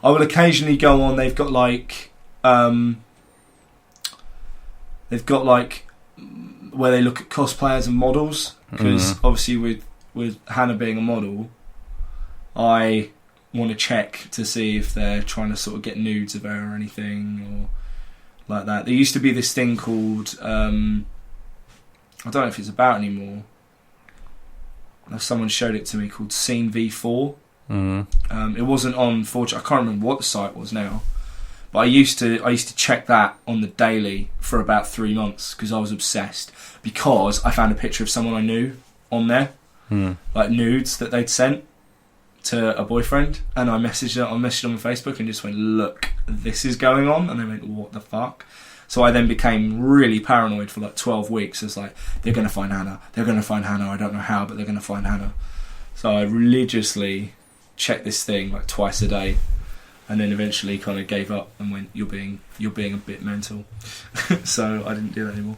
Speaker 1: I will occasionally go on. They've got like where they look at cosplayers and models, because obviously with Hannah being a model, I want to check to see if they're trying to sort of get nudes of her or anything or like that. There used to be this thing called I don't know if it's about anymore. Someone showed it to me, called Scene V4. It wasn't on 4chan. I can't remember what the site was now, but I used to check that on the daily for about 3 months because I was obsessed, because I found a picture of someone I knew on there, like nudes that they'd sent to a boyfriend, and I messaged them on Facebook and just went, look, this is going on, and they went, what the fuck? So I then became really paranoid for like 12 weeks. It's like, they're going to find Hannah. They're going to find Hannah. I don't know how, but they're going to find Hannah. So I religiously checked this thing like twice a day, and then eventually kind of gave up and went, you're being a bit mental. So I didn't do that anymore.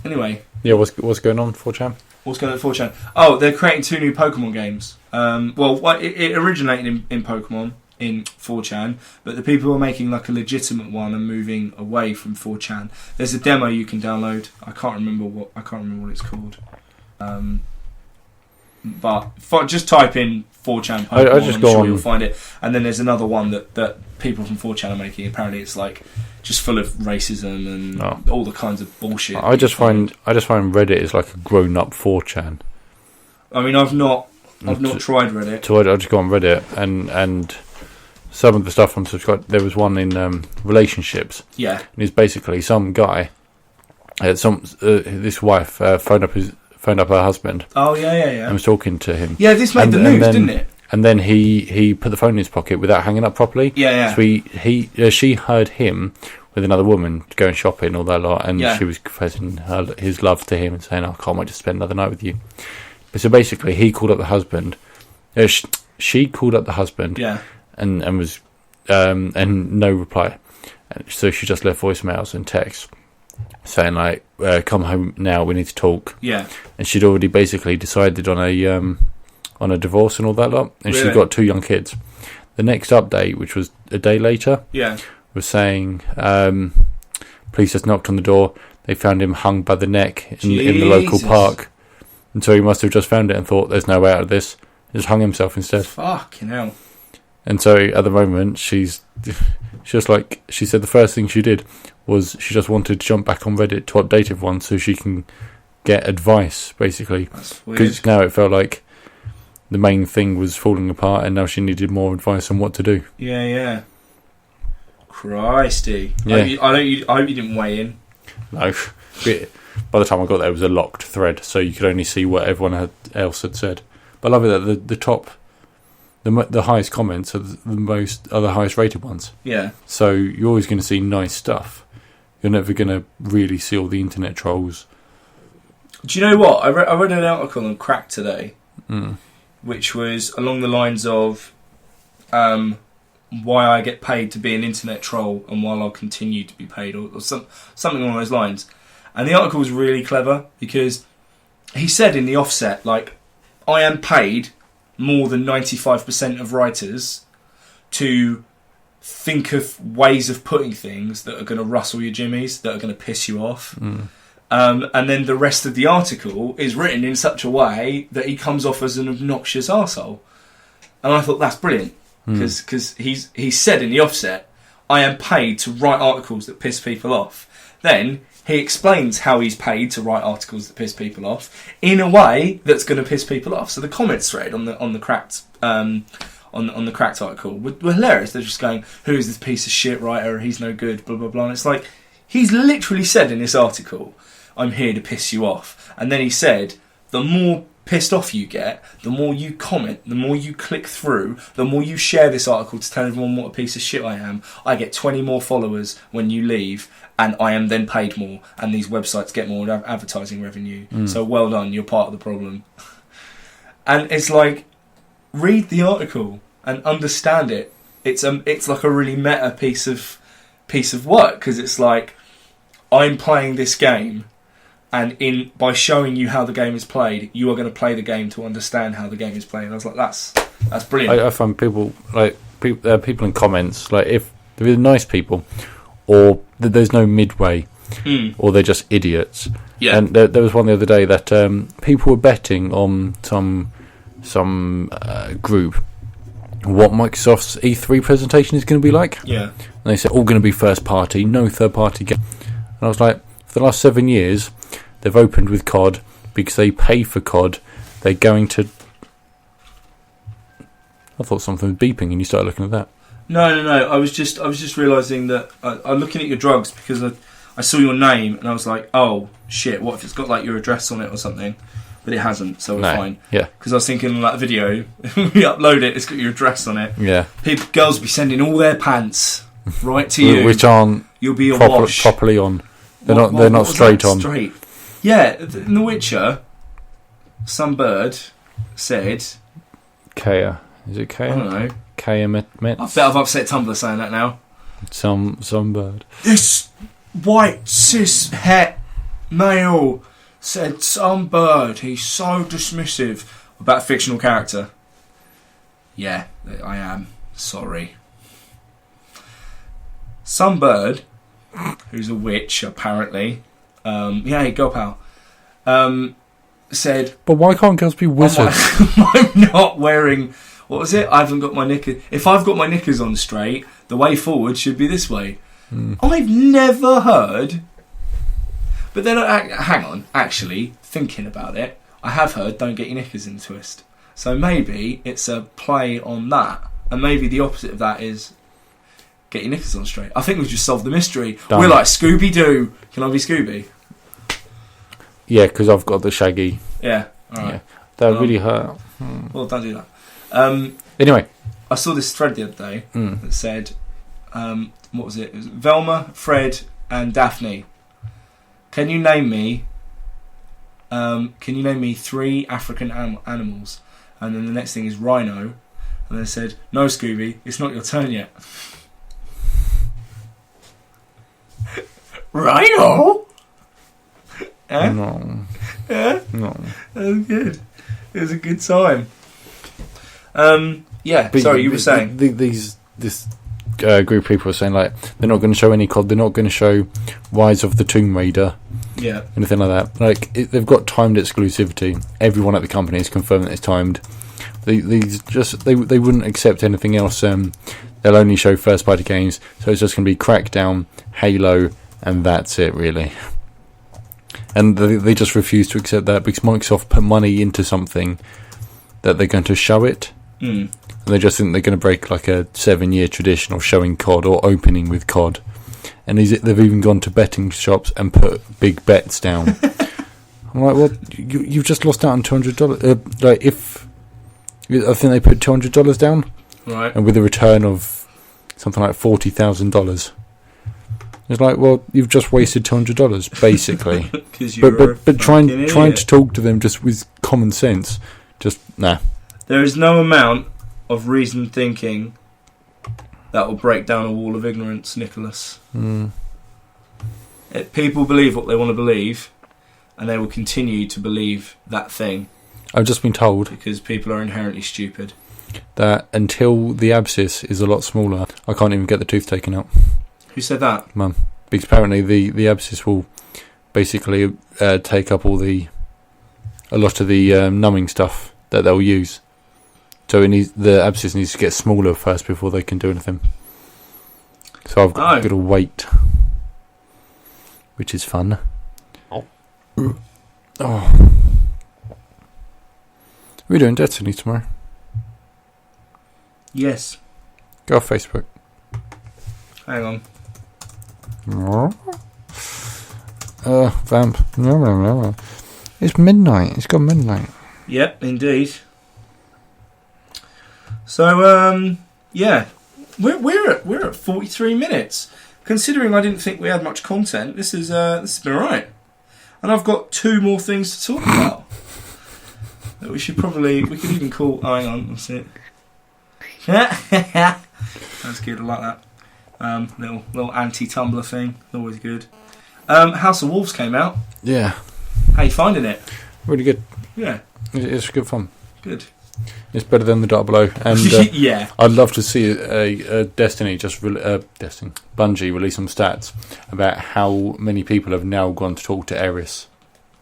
Speaker 1: Anyway.
Speaker 2: Yeah, what's going on, 4chan?
Speaker 1: What's going on 4chan? Oh, they're creating 2 new Pokemon games. It originated in Pokemon, in 4chan, but the people who are making like a legitimate one are moving away from 4chan. There's a demo you can download. I can't remember what it's called. But just type in 4chan Pokemon, I'm sure you'll find it. And then there's another one that people from 4chan are making. Apparently it's like just full of racism and all the kinds of bullshit.
Speaker 2: I just find Reddit is like a grown up 4chan.
Speaker 1: I mean, I've not tried Reddit.
Speaker 2: So I just go on Reddit and some of the stuff I'm subscribed. There was one in relationships.
Speaker 1: Yeah,
Speaker 2: and it's basically some guy, this wife phoned up her husband.
Speaker 1: Oh yeah.
Speaker 2: And was talking to him.
Speaker 1: Yeah, this made the news, didn't it?
Speaker 2: And then he put the phone in his pocket without hanging up properly.
Speaker 1: Yeah.
Speaker 2: So she heard him with another woman going shopping, all that lot, and she was confessing his love to him and saying, "I can't wait to spend another night with you." But so basically, he called up the husband. She called up the husband.
Speaker 1: Yeah.
Speaker 2: And was and no reply. So she just left voicemails and texts saying like, "Come home now. We need to talk."
Speaker 1: Yeah.
Speaker 2: And she'd already basically decided on a divorce and all that lot, and she's got 2 young kids. The next update, which was a day later, was saying police just knocked on the door. They found him hung by the neck in the local park, and so he must have just found it and thought, "There's no way out of this." He just hung himself instead.
Speaker 1: Fucking hell.
Speaker 2: And so at the moment, she's just like, she said the first thing she did was she just wanted to jump back on Reddit to update everyone so she can get advice, basically. Because now it felt like the main thing was falling apart, and now she needed more advice on what to do.
Speaker 1: Yeah. Christy.
Speaker 2: Yeah.
Speaker 1: I hope you didn't weigh in.
Speaker 2: No. By the time I got there, it was a locked thread, so you could only see what everyone else had said. But I love it that the top, the highest comments are the highest rated ones.
Speaker 1: Yeah.
Speaker 2: So you're always going to see nice stuff. You're never going to really see all the internet trolls.
Speaker 1: Do you know what? I read an article on Crack today, which was along the lines of why I get paid to be an internet troll and why I'll continue to be paid, or something along those lines. And the article was really clever because he said in the offset, like, I am paid more than 95% of writers to think of ways of putting things that are going to rustle your jimmies, that are going to piss you off. And then the rest of the article is written in such a way that he comes off as an obnoxious arsehole. And I thought that's brilliant because he said in the offset, I am paid to write articles that piss people off. Then he explains how he's paid to write articles that piss people off in a way that's going to piss people off. So the comments thread on the Cracked on the Cracked article were hilarious. They're just going, "Who is this piece of shit writer? He's no good." Blah blah blah. And it's like he's literally said in this article, "I'm here to piss you off." And then he said, "The more pissed off you get, the more you comment, the more you click through, the more you share this article to tell everyone what a piece of shit I am. I get 20 more followers when you leave, and I am then paid more, and these websites get more advertising revenue. So well done, you're part of the problem." And it's like, read the article and understand it. It's like a really meta piece of work, because it's like, I'm playing this game, and by showing you how the game is played, you are going to play the game to understand how the game is played. And I was like, that's brilliant.
Speaker 2: I find people in comments, like, if they're nice people, or there's no midway, or they're just idiots.
Speaker 1: Yeah.
Speaker 2: And there was one the other day that people were betting on some group what Microsoft's E3 presentation is going to be like.
Speaker 1: Yeah.
Speaker 2: And they said all going to be first party, no third party game. And I was like, for the last 7 years, they've opened with COD because they pay for COD. They're going to. I thought something was beeping, and you started looking at that.
Speaker 1: No. I was just realising that I'm looking at your drugs because I saw your name and I was like, oh shit, what if it's got like your address on it or something? But it hasn't, so we're fine.
Speaker 2: Yeah.
Speaker 1: Because I was thinking that video, we upload it, it's got your address on it.
Speaker 2: Yeah.
Speaker 1: Girls will be sending all their pants right to you,
Speaker 2: which aren't
Speaker 1: you'll be
Speaker 2: properly on. They're not straight on.
Speaker 1: Straight. Yeah, in The Witcher, some bird said...
Speaker 2: Kea. Is it Kea?
Speaker 1: I don't know.
Speaker 2: Kea Metz?
Speaker 1: I bet I've upset Tumblr saying that now.
Speaker 2: Some bird.
Speaker 1: This white cis het male said some bird. He's so dismissive about a fictional character. Yeah, I am. Sorry. Some bird, who's a witch apparently. Yeah, go pal. Said.
Speaker 2: But why can't girls be wizards?
Speaker 1: I'm not wearing. What was it? I haven't got my knickers. If I've got my knickers on straight, the way forward should be this way. I've never heard. But then, hang on. Actually, thinking about it, I have heard "Don't get your knickers in a twist." So maybe it's a play on that, and maybe the opposite of that is get your knickers on straight. I think we've just solved the mystery. We're like Scooby Doo. Can I be Scooby?
Speaker 2: Yeah, because I've got the shaggy.
Speaker 1: Yeah. All right.
Speaker 2: Yeah. That really hurt.
Speaker 1: Well, don't do that.
Speaker 2: Anyway,
Speaker 1: I saw this thread the other day that said, what was it? It was Velma, Fred, and Daphne. Can you name me 3 African animals? And then the next thing is rhino. And they said, no, Scooby, it's not your turn yet. Rhino? Eh?
Speaker 2: No.
Speaker 1: Yeah?
Speaker 2: No.
Speaker 1: That was good. It was a good time. Yeah,
Speaker 2: but
Speaker 1: sorry, you were saying.
Speaker 2: This group of people are saying, like, they're not going to show any COD, they're not going to show Rise of the Tomb Raider.
Speaker 1: Yeah.
Speaker 2: Anything like that. Like, they've got timed exclusivity. Everyone at the company has confirmed that it's timed. They wouldn't accept anything else. They'll only show first party games, so it's just going to be Crackdown, Halo, and that's it, really. And they just refuse to accept that because Microsoft put money into something that they're going to show it. And they just think they're going to break like a 7-year tradition of showing COD or opening with COD. And they've even gone to betting shops and put big bets down. I'm like, well, you've just lost out on $200. I think they put $200 down,
Speaker 1: right?
Speaker 2: And with a return of something like $40,000. It's like, well, you've just wasted $200 basically. but trying to talk to them just with common sense, just nah.
Speaker 1: There is no amount of reasoned thinking that will break down a wall of ignorance, Nicholas. People believe what they want to believe, and they will continue to believe that thing.
Speaker 2: I've just been told,
Speaker 1: because people are inherently stupid,
Speaker 2: that until the abscess is a lot smaller, I can't even get the tooth taken out.
Speaker 1: Who said that?
Speaker 2: Mum. Because apparently the abscess will basically take up a lot of the numbing stuff that they'll use. So the abscess needs to get smaller first before they can do anything. So I've got to wait, which is fun. Oh. We're doing Destiny tomorrow.
Speaker 1: Yes.
Speaker 2: Go off Facebook.
Speaker 1: Hang on.
Speaker 2: Vamp. It's midnight. It's gone midnight.
Speaker 1: Yep, indeed. So, yeah, we're at 43 minutes. Considering I didn't think we had much content, this has been alright. And I've got 2 more things to talk about. That we could even call. Oh, hang on, that's it. That's good. I like that. Little anti-Tumblr thing. Always good. House of Wolves came out.
Speaker 2: Yeah.
Speaker 1: How you finding it?
Speaker 2: Really good.
Speaker 1: Yeah.
Speaker 2: It's good fun.
Speaker 1: Good.
Speaker 2: It's better than the Dark Below. And
Speaker 1: yeah.
Speaker 2: I'd love to see a Destiny Bungie release some stats about how many people have now gone to talk to Eris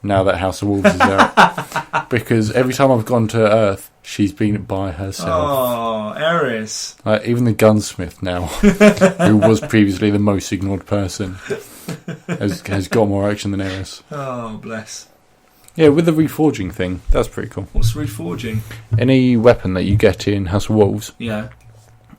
Speaker 2: now that House of Wolves is out. Because every time I've gone to Earth, she's been by herself.
Speaker 1: Oh, Eris.
Speaker 2: Like, even the gunsmith now, who was previously the most ignored person, has got more action than Eris.
Speaker 1: Oh, bless.
Speaker 2: Yeah, with the reforging thing, that's pretty cool.
Speaker 1: What's reforging?
Speaker 2: Any weapon that you get in House of Wolves,
Speaker 1: yeah,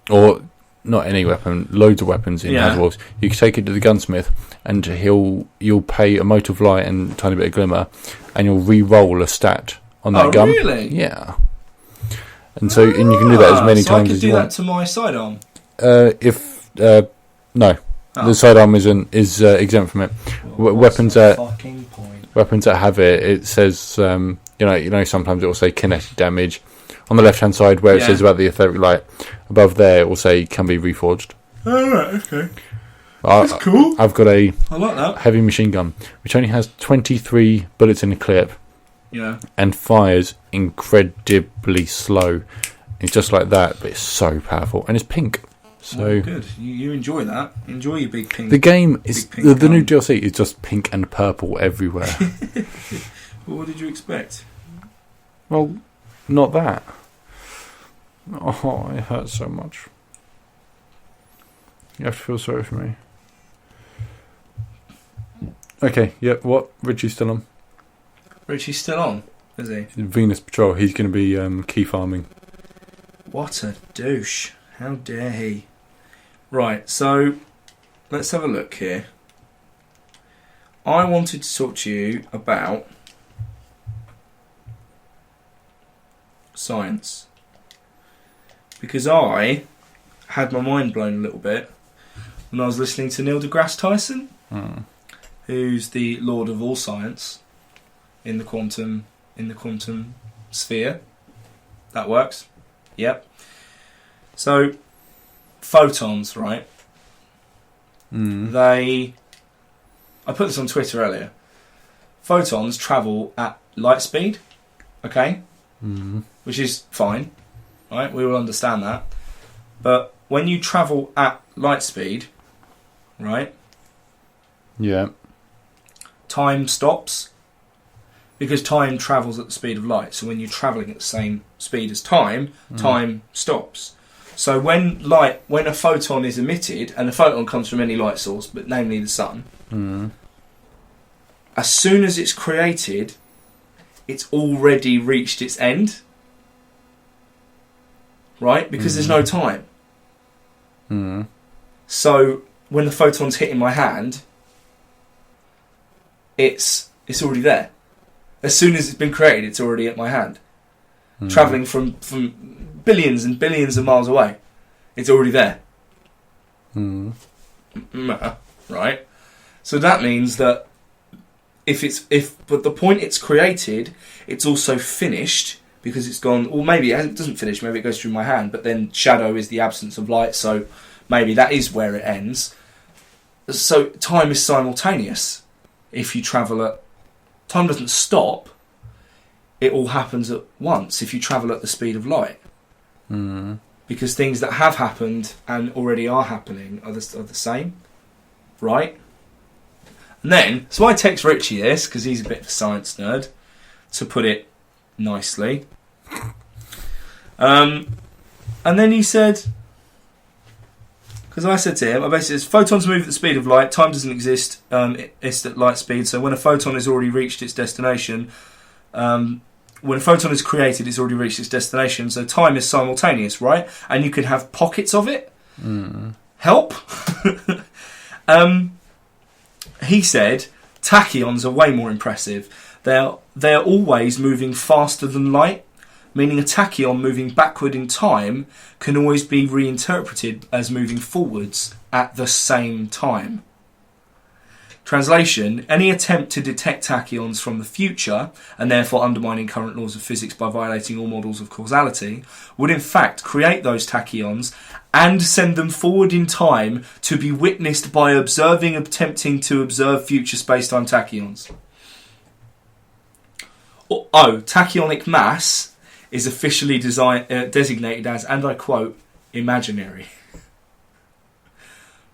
Speaker 2: or not any weapon, loads of weapons in House of Wolves, you can take it to the gunsmith, and you'll pay a mote of light and a tiny bit of glimmer, and you'll re-roll a stat on that gun.
Speaker 1: Oh, really?
Speaker 2: Yeah. And you can do that as many times as you want.
Speaker 1: I could do that to my sidearm.
Speaker 2: If No.
Speaker 1: Oh.
Speaker 2: The sidearm is exempt from it.
Speaker 1: Well,
Speaker 2: weapons
Speaker 1: that
Speaker 2: have it. It says sometimes it will say kinetic damage on the left hand side where it says about the etheric light. Above there it will say can be reforged.
Speaker 1: Oh right, okay. That's cool.
Speaker 2: I've got
Speaker 1: I like that
Speaker 2: heavy machine gun which only has 23 bullets in a clip.
Speaker 1: Yeah.
Speaker 2: And fires incredibly slow. It's just like that, but it's so powerful and it's pink. So
Speaker 1: good. You enjoy that. Enjoy your big pink.
Speaker 2: The game is the new DLC is just pink and purple everywhere.
Speaker 1: Well, what did you expect?
Speaker 2: Well, not that. Oh, it hurts so much. You have to feel sorry for me. Okay, yeah. What? Richie's still on.
Speaker 1: Richie's still on, is he?
Speaker 2: Venus Patrol. He's going to be key farming.
Speaker 1: What a douche! How dare he? Right, so let's have a look here. I wanted to talk to you about science because I had my mind blown a little bit when I was listening to Neil deGrasse Tyson, who's the lord of all science in the quantum sphere. That works. Yep. So photons, right? I put this on Twitter earlier. Photons travel at light speed, okay? Which is fine, right? We will understand that. But when you travel at light speed, right?
Speaker 2: Yeah.
Speaker 1: Time stops because time travels at the speed of light. So when you're travelling at the same speed as time, time stops. So when a photon is emitted, and a photon comes from any light source, but namely the sun, as soon as it's created, it's already reached its end, right? Because there's no time. So when the photon's hitting my hand, it's already there. As soon as it's been created, it's already at my hand. Travelling from billions and billions of miles away. It's already there. Right? So that means that but the point it's created, it's also finished because it's gone, or maybe it doesn't finish, maybe it goes through my hand, but then shadow is the absence of light, so maybe that is where it ends. So time is simultaneous. If you travel at... Time doesn't stop. It all happens at once if you travel at the speed of light. Because things that have happened and already are happening are the same. Right? And then, so I text Richie this, because he's a bit of a science nerd, to put it nicely. And then he said... Because I said to him, I basically said, photons move at the speed of light, time doesn't exist, it's at light speed, so when a photon has already reached its destination, when a photon is created, it's already reached its destination, so time is simultaneous, right? And you can have pockets of it. Help? He said, tachyons are way more impressive. They're always moving faster than light, meaning a tachyon moving backward in time can always be reinterpreted as moving forwards at the same time. Translation, any attempt to detect tachyons from the future, and therefore undermining current laws of physics by violating all models of causality, would in fact create those tachyons and send them forward in time to be witnessed by attempting to observe future space-time tachyons. Tachyonic mass is officially designated as, and I quote, imaginary.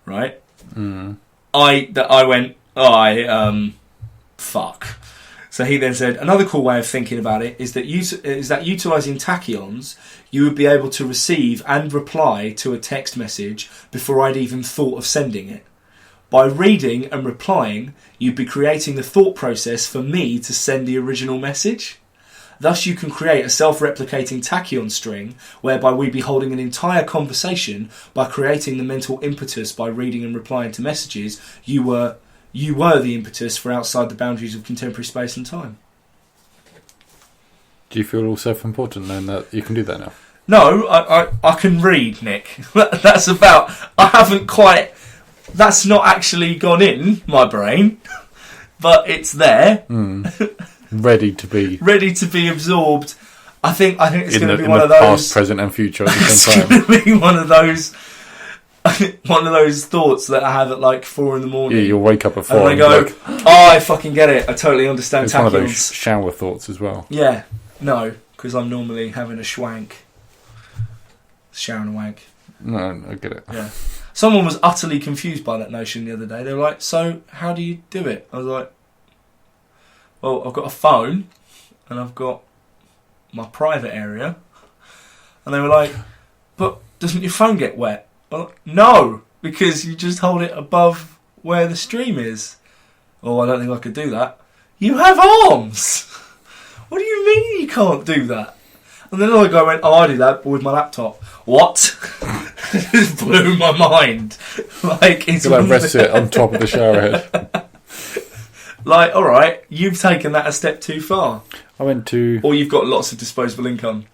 Speaker 1: Right? I went, fuck. So he then said, another cool way of thinking about it is that utilising tachyons, you would be able to receive and reply to a text message before I'd even thought of sending it. By reading and replying, you'd be creating the thought process for me to send the original message. Thus you can create a self-replicating tachyon string whereby we'd be holding an entire conversation by creating the mental impetus by reading and replying to messages. You were the impetus for outside the boundaries of contemporary space and time.
Speaker 2: Do you feel all self-important then that you can do that now?
Speaker 1: No, I can read, Nick. That's about... I haven't quite that's not actually gone in my brain, but it's there,
Speaker 2: ready to be
Speaker 1: absorbed. I think it's going to be
Speaker 2: one of those past, present, and future at the same time.
Speaker 1: It's going to be one of those thoughts that I have at like 4 a.m.
Speaker 2: Yeah, you'll wake up at 4
Speaker 1: and I go, I fucking get it. I totally understand.
Speaker 2: It's one of those shower thoughts as well.
Speaker 1: Yeah, no, because I'm normally having a schwank, shower and a wank.
Speaker 2: No, I get it.
Speaker 1: Yeah. Someone was utterly confused by that notion the other day. They were like, so how do you do it? I was like, well, I've got a phone and I've got my private area. And they were like, but doesn't your phone get wet? Well, no, because you just hold it above where the stream is. Oh, I don't think I could do that. You have arms! What do you mean you can't do that? And then another guy went, I do that, but with my laptop. What? It blew my mind. Like, it's
Speaker 2: like rest it on top of the shower head.
Speaker 1: Like, alright, you've taken that a step too far.
Speaker 2: I went to...
Speaker 1: Or you've got lots of disposable income.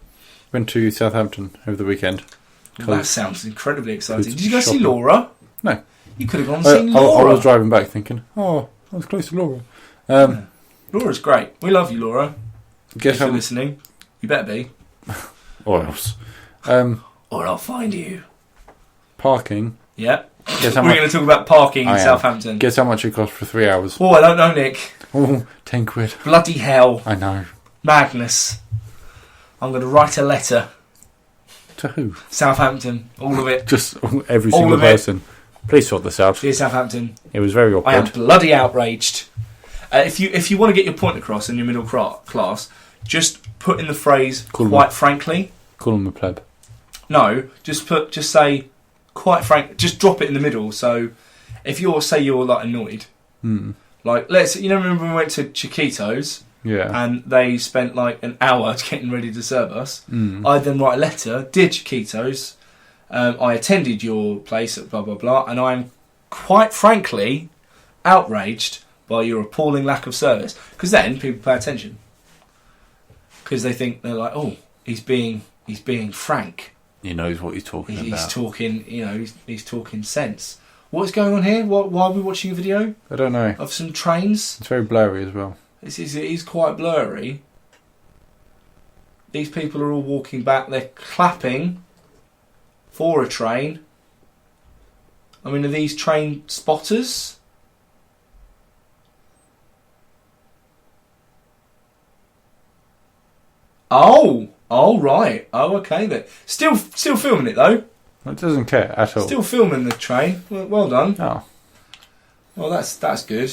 Speaker 2: Went to Southampton over the weekend.
Speaker 1: Well, that sounds incredibly exciting. Did you go see Laura?
Speaker 2: No.
Speaker 1: You could have gone and seen Laura.
Speaker 2: I was driving back thinking, I was close to Laura.
Speaker 1: Laura's great. We love you, Laura.
Speaker 2: Guess
Speaker 1: if you're listening, you better be.
Speaker 2: Or else.
Speaker 1: Or I'll find you.
Speaker 2: Parking.
Speaker 1: Yeah. We're going to talk about parking in Southampton.
Speaker 2: Guess how much it cost for 3 hours?
Speaker 1: Oh, I don't know, Nick.
Speaker 2: Oh, 10 quid.
Speaker 1: Bloody hell.
Speaker 2: I know.
Speaker 1: Madness. I'm going to write a letter.
Speaker 2: To who?
Speaker 1: Southampton. All of it.
Speaker 2: Just every single person. Please sort this out.
Speaker 1: Dear Southampton.
Speaker 2: It was very awkward.
Speaker 1: I am bloody outraged. If you want to get your point across in your middle class, just put in the phrase, quite frankly.
Speaker 2: Call them a pleb.
Speaker 1: No, just say, quite frank, just drop it in the middle. So if you're like annoyed, like remember when we went to Chiquitos?
Speaker 2: Yeah.
Speaker 1: And they spent like an hour getting ready to serve us. I then write a letter, dear Chiquitos, I attended your place at blah blah blah, and I'm quite frankly outraged by your appalling lack of service. Because then people pay attention. Because they think they're like, oh, he's being frank.
Speaker 2: He knows what he's talking about.
Speaker 1: He's talking, he's talking sense. What's going on here? Why are we watching a video?
Speaker 2: I don't know.
Speaker 1: Of some trains.
Speaker 2: It's very blurry as well.
Speaker 1: It is quite blurry. These people are all walking back. They're clapping for a train. I mean, are these train spotters? Oh, right. Oh, okay then. Still filming it though.
Speaker 2: It doesn't care at all.
Speaker 1: Still filming the train. Well done.
Speaker 2: Oh.
Speaker 1: Well, that's good.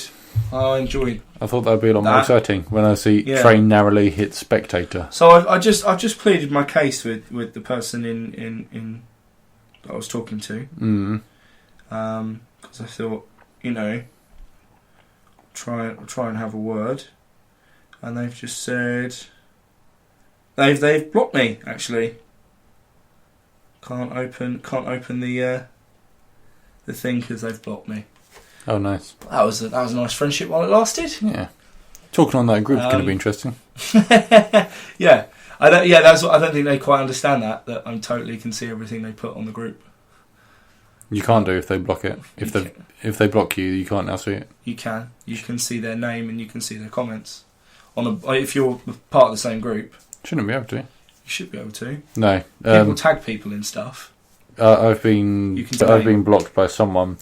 Speaker 1: I enjoyed.
Speaker 2: I thought that'd be a lot more exciting when I see train narrowly hit spectator.
Speaker 1: So I've just pleaded my case with the person in that I was talking to. Because I thought, try and have a word, and they've just said they've blocked me. Actually, can't open the thing because they've blocked me.
Speaker 2: Oh, nice.
Speaker 1: That was a nice friendship while it lasted.
Speaker 2: Yeah, talking on that group's going to be interesting.
Speaker 1: Yeah, I don't think they quite understand that I totally can see everything they put on the group.
Speaker 2: You can't do if they block it. If they block you, you can't now see it.
Speaker 1: You can. You can see their name and you can see their comments. If you're part of the same group.
Speaker 2: Shouldn't be able to.
Speaker 1: You should be able to.
Speaker 2: No.
Speaker 1: People tag people in stuff.
Speaker 2: I've been blocked by someone.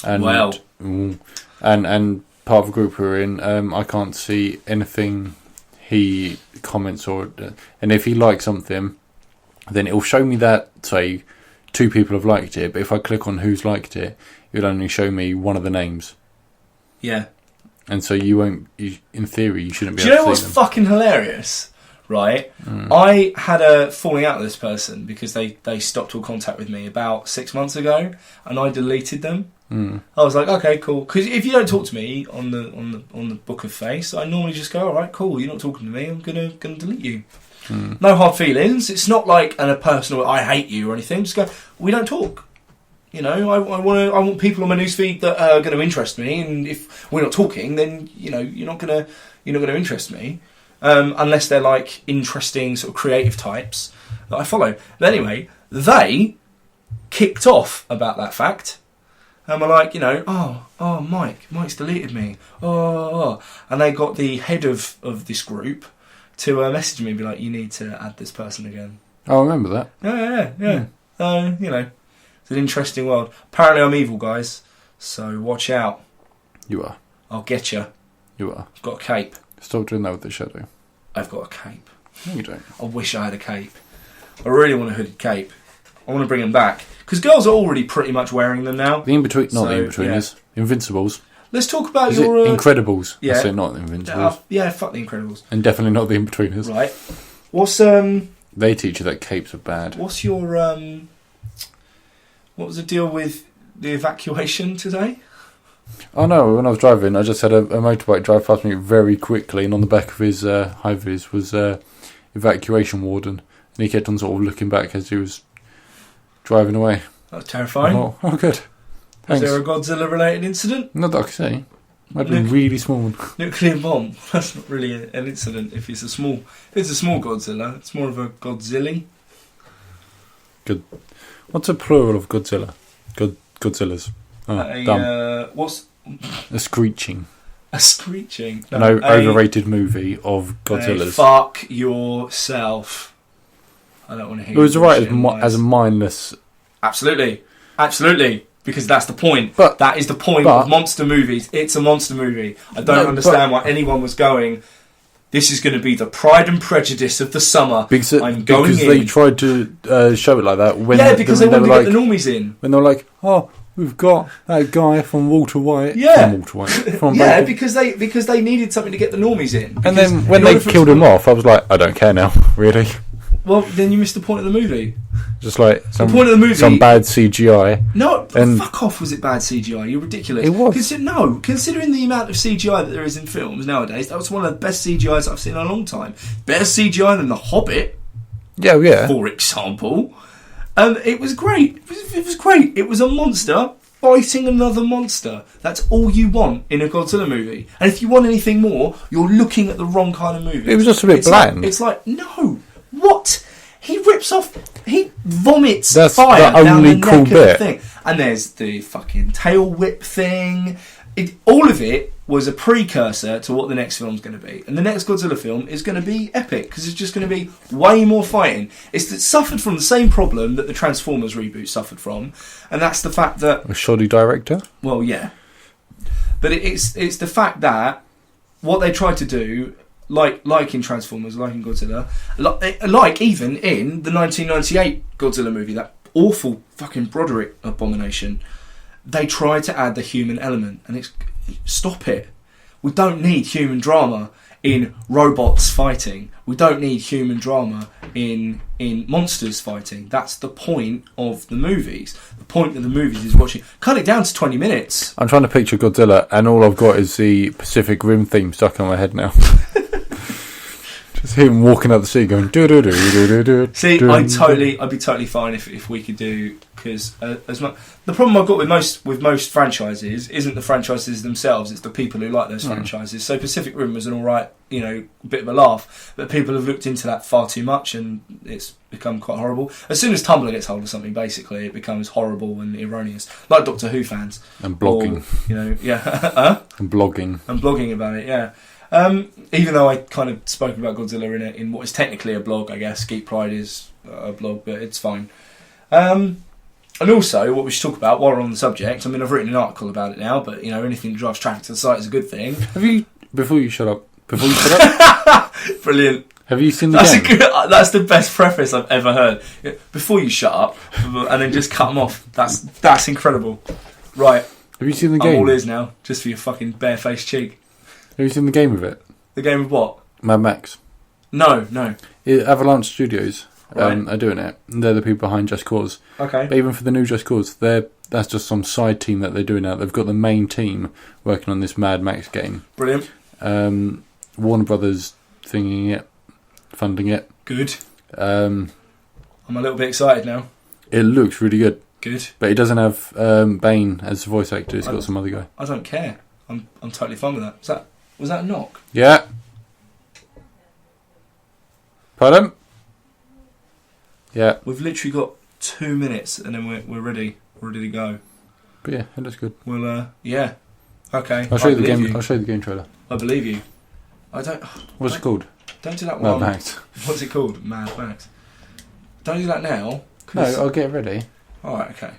Speaker 2: And, and part of the group we're in, I can't see anything he comments and if he likes something, then it'll show me that, say, 2 people have liked it, but if I click on who's liked it, it'll only show me one of the names.
Speaker 1: Yeah.
Speaker 2: And so in theory, you shouldn't be able to see them. Do
Speaker 1: you know what's fucking hilarious? Right? I had a falling out with this person because they stopped all contact with me about 6 months ago, and I deleted them. I was like, okay, cool. Because if you don't talk to me on the Book of Face, I normally just go, all right, cool. You're not talking to me. I'm gonna delete you. No hard feelings. It's not like a personal I hate you or anything. Just go. We don't talk. I want people on my newsfeed that are going to interest me. And if we're not talking, then you're not gonna interest me. Unless they're like interesting sort of creative types that I follow. But anyway, they kicked off about that fact And we're like, Mike's deleted me. And they got the head of this group to message me and be like, you need to add this person again.
Speaker 2: Oh, I remember that.
Speaker 1: Yeah. It's an interesting world. Apparently I'm evil, guys, so watch out.
Speaker 2: You are.
Speaker 1: I'll get you.
Speaker 2: You are.
Speaker 1: I've got a cape.
Speaker 2: Stop doing that with the shadow.
Speaker 1: I've got a cape.
Speaker 2: No, you don't.
Speaker 1: I wish I had a cape. I really want a hooded cape. I want to bring them back. Because girls are already pretty much wearing them now.
Speaker 2: The in-between, not the in-betweeners. Yeah. Invincibles.
Speaker 1: Let's talk about
Speaker 2: Is
Speaker 1: your...
Speaker 2: it Incredibles?
Speaker 1: Yeah.
Speaker 2: I say not the Invincibles.
Speaker 1: Fuck the Incredibles.
Speaker 2: And definitely not the in-betweeners.
Speaker 1: Right. What's,
Speaker 2: They teach you that capes are bad.
Speaker 1: What's your, what was the deal with the evacuation today?
Speaker 2: Oh no, when I was driving, I just had a motorbike drive past me very quickly, and on the back of his high-vis was evacuation warden. And he kept on sort of looking back as he was driving away.
Speaker 1: That was terrifying.
Speaker 2: Oh, good. Thanks.
Speaker 1: Was there a Godzilla-related incident?
Speaker 2: Not that I can say. Might be a really small one.
Speaker 1: Nuclear bomb. That's not really an incident. If it's a small Godzilla, it's more of a Godzilla.
Speaker 2: Good. What's a plural of Godzilla? Godzillas. Oh, dumb.
Speaker 1: What's
Speaker 2: a screeching?
Speaker 1: A screeching.
Speaker 2: No, an overrated movie of Godzillas.
Speaker 1: Fuck yourself. I don't want to hear.
Speaker 2: It was alright as a mindless.
Speaker 1: Absolutely. Because that's the point.
Speaker 2: But
Speaker 1: that is the point of monster movies. It's a monster movie. I don't understand why anyone was going, this is going to be the Pride and Prejudice of the summer. Because
Speaker 2: they tried to show it like that.
Speaker 1: Because they wanted to get the normies in.
Speaker 2: When they were like, oh, we've got that guy from Walter White.
Speaker 1: Yeah.
Speaker 2: From Walter White. From
Speaker 1: because they needed something to get the normies in.
Speaker 2: And then when they killed him off, I was like, I don't care now, really.
Speaker 1: Well, then you missed the point of the movie.
Speaker 2: Just like
Speaker 1: the point of the movie,
Speaker 2: some bad CGI.
Speaker 1: No, fuck off! Was it bad CGI? You're ridiculous.
Speaker 2: It was.
Speaker 1: Considering the amount of CGI that there is in films nowadays, that was one of the best CGIs I've seen in a long time. Better CGI than The Hobbit.
Speaker 2: Yeah.
Speaker 1: For example, it was great. It was great. It was a monster fighting another monster. That's all you want in a Godzilla movie. And if you want anything more, you're looking at the wrong kind of movie.
Speaker 2: It was just a bit bland.
Speaker 1: It's like no. What? He vomits
Speaker 2: That's
Speaker 1: fire
Speaker 2: the
Speaker 1: down
Speaker 2: only
Speaker 1: the
Speaker 2: cool
Speaker 1: neck
Speaker 2: bit.
Speaker 1: of the thing. And there's the fucking tail whip thing. All of it was a precursor to what the next film's going to be. And the next Godzilla film is going to be epic, because it's just going to be way more fighting. It suffered from the same problem that the Transformers reboot suffered from, and that's the fact that...
Speaker 2: A shoddy director?
Speaker 1: Well, yeah. But it's the fact that what they tried to do... Like in Transformers, like in Godzilla, like even in the 1998 Godzilla movie, that awful fucking Broderick abomination, they tried to add the human element, and stop it. We don't need human drama in robots fighting. We don't need human drama in monsters fighting. That's the point of the movies. The point of the movies is watching. Cut it down to 20 minutes.
Speaker 2: I'm trying to picture Godzilla, and all I've got is the Pacific Rim theme stuck in my head now. Just him walking up the sea going do do do do do do.
Speaker 1: See, I'd be totally fine if we could do, because as much the problem I've got with most franchises isn't the franchises themselves; it's the people who like those franchises. So Pacific Rim was an alright, bit of a laugh, but people have looked into that far too much, and it's become quite horrible. As soon as Tumblr gets hold of something, basically, it becomes horrible and erroneous, like Doctor Who fans
Speaker 2: and blogging,
Speaker 1: and blogging about it, yeah. Even though I kind of spoke about Godzilla in what is technically a blog, I guess. Geek Pride is a blog, but it's fine. And also, what we should talk about while we're on the subject, I've written an article about it now, but, anything that drives traffic to the site is a good thing.
Speaker 2: Before you shut up.
Speaker 1: Brilliant.
Speaker 2: Have you seen the game?
Speaker 1: That's the best preface I've ever heard. Before you shut up, and then just cut them off. That's incredible. Right.
Speaker 2: Have you seen the game?
Speaker 1: I'm all ears now, just for your fucking barefaced cheek.
Speaker 2: Have you seen the game of it?
Speaker 1: The game of what?
Speaker 2: Mad Max.
Speaker 1: No.
Speaker 2: Avalanche Studios
Speaker 1: right.
Speaker 2: are doing it. They're the people behind Just Cause.
Speaker 1: Okay.
Speaker 2: But even for the new Just Cause, that's just some side team that they're doing now. They've got the main team working on this Mad Max game.
Speaker 1: Brilliant.
Speaker 2: Warner Brothers funding it.
Speaker 1: Good.
Speaker 2: I'm
Speaker 1: a little bit excited now.
Speaker 2: It looks really good.
Speaker 1: Good.
Speaker 2: But it doesn't have Bane as the voice actor. It's got some other guy.
Speaker 1: I don't care. I'm totally fine with that. Was that a knock?
Speaker 2: Yeah. Pardon? Yeah.
Speaker 1: We've literally got 2 minutes and then we're ready. We're ready to go.
Speaker 2: But yeah, it looks good.
Speaker 1: Well, yeah. Okay.
Speaker 2: I'll show you the game. I'll show you the game trailer.
Speaker 1: I believe you. I don't.
Speaker 2: What's it called?
Speaker 1: Don't do that one.
Speaker 2: Mad Max.
Speaker 1: What's it called? Mad Max. Don't do that now.
Speaker 2: No, I'll get it ready.
Speaker 1: Alright, okay.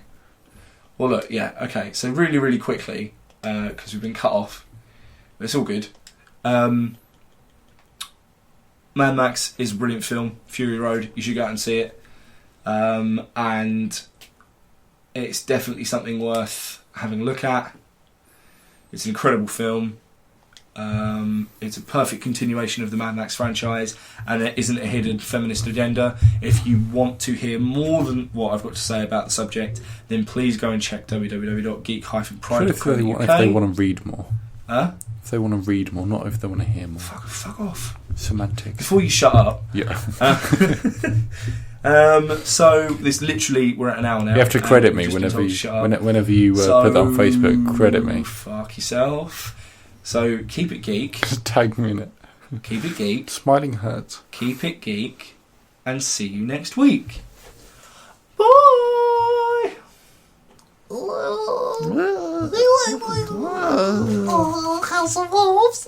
Speaker 1: Well, look, yeah, okay. So really, really quickly, because we've been cut off. But it's all good. Mad Max is a brilliant film. Fury Road. You should go out and see it. And it's definitely something worth having a look at. It's an incredible film. It's a perfect continuation of the Mad Max franchise, and there isn't a hidden feminist agenda. If you want to hear more than what I've got to say about the subject, then please go and check www.geek-pride.co.uk.
Speaker 2: If they want to read more.
Speaker 1: Huh?
Speaker 2: If they want to read more, not if they want to hear more.
Speaker 1: Fuck off.
Speaker 2: Semantics.
Speaker 1: Before you shut up.
Speaker 2: Yeah.
Speaker 1: So this literally, we're at an hour now.
Speaker 2: You have to credit me whenever you put that on Facebook. Credit me.
Speaker 1: Fuck yourself. So keep it geek.
Speaker 2: Just tag me in it.
Speaker 1: Keep it geek.
Speaker 2: Smiling hurts.
Speaker 1: Keep it geek, and see you next week. Bye.
Speaker 4: Oh, House of Wolves.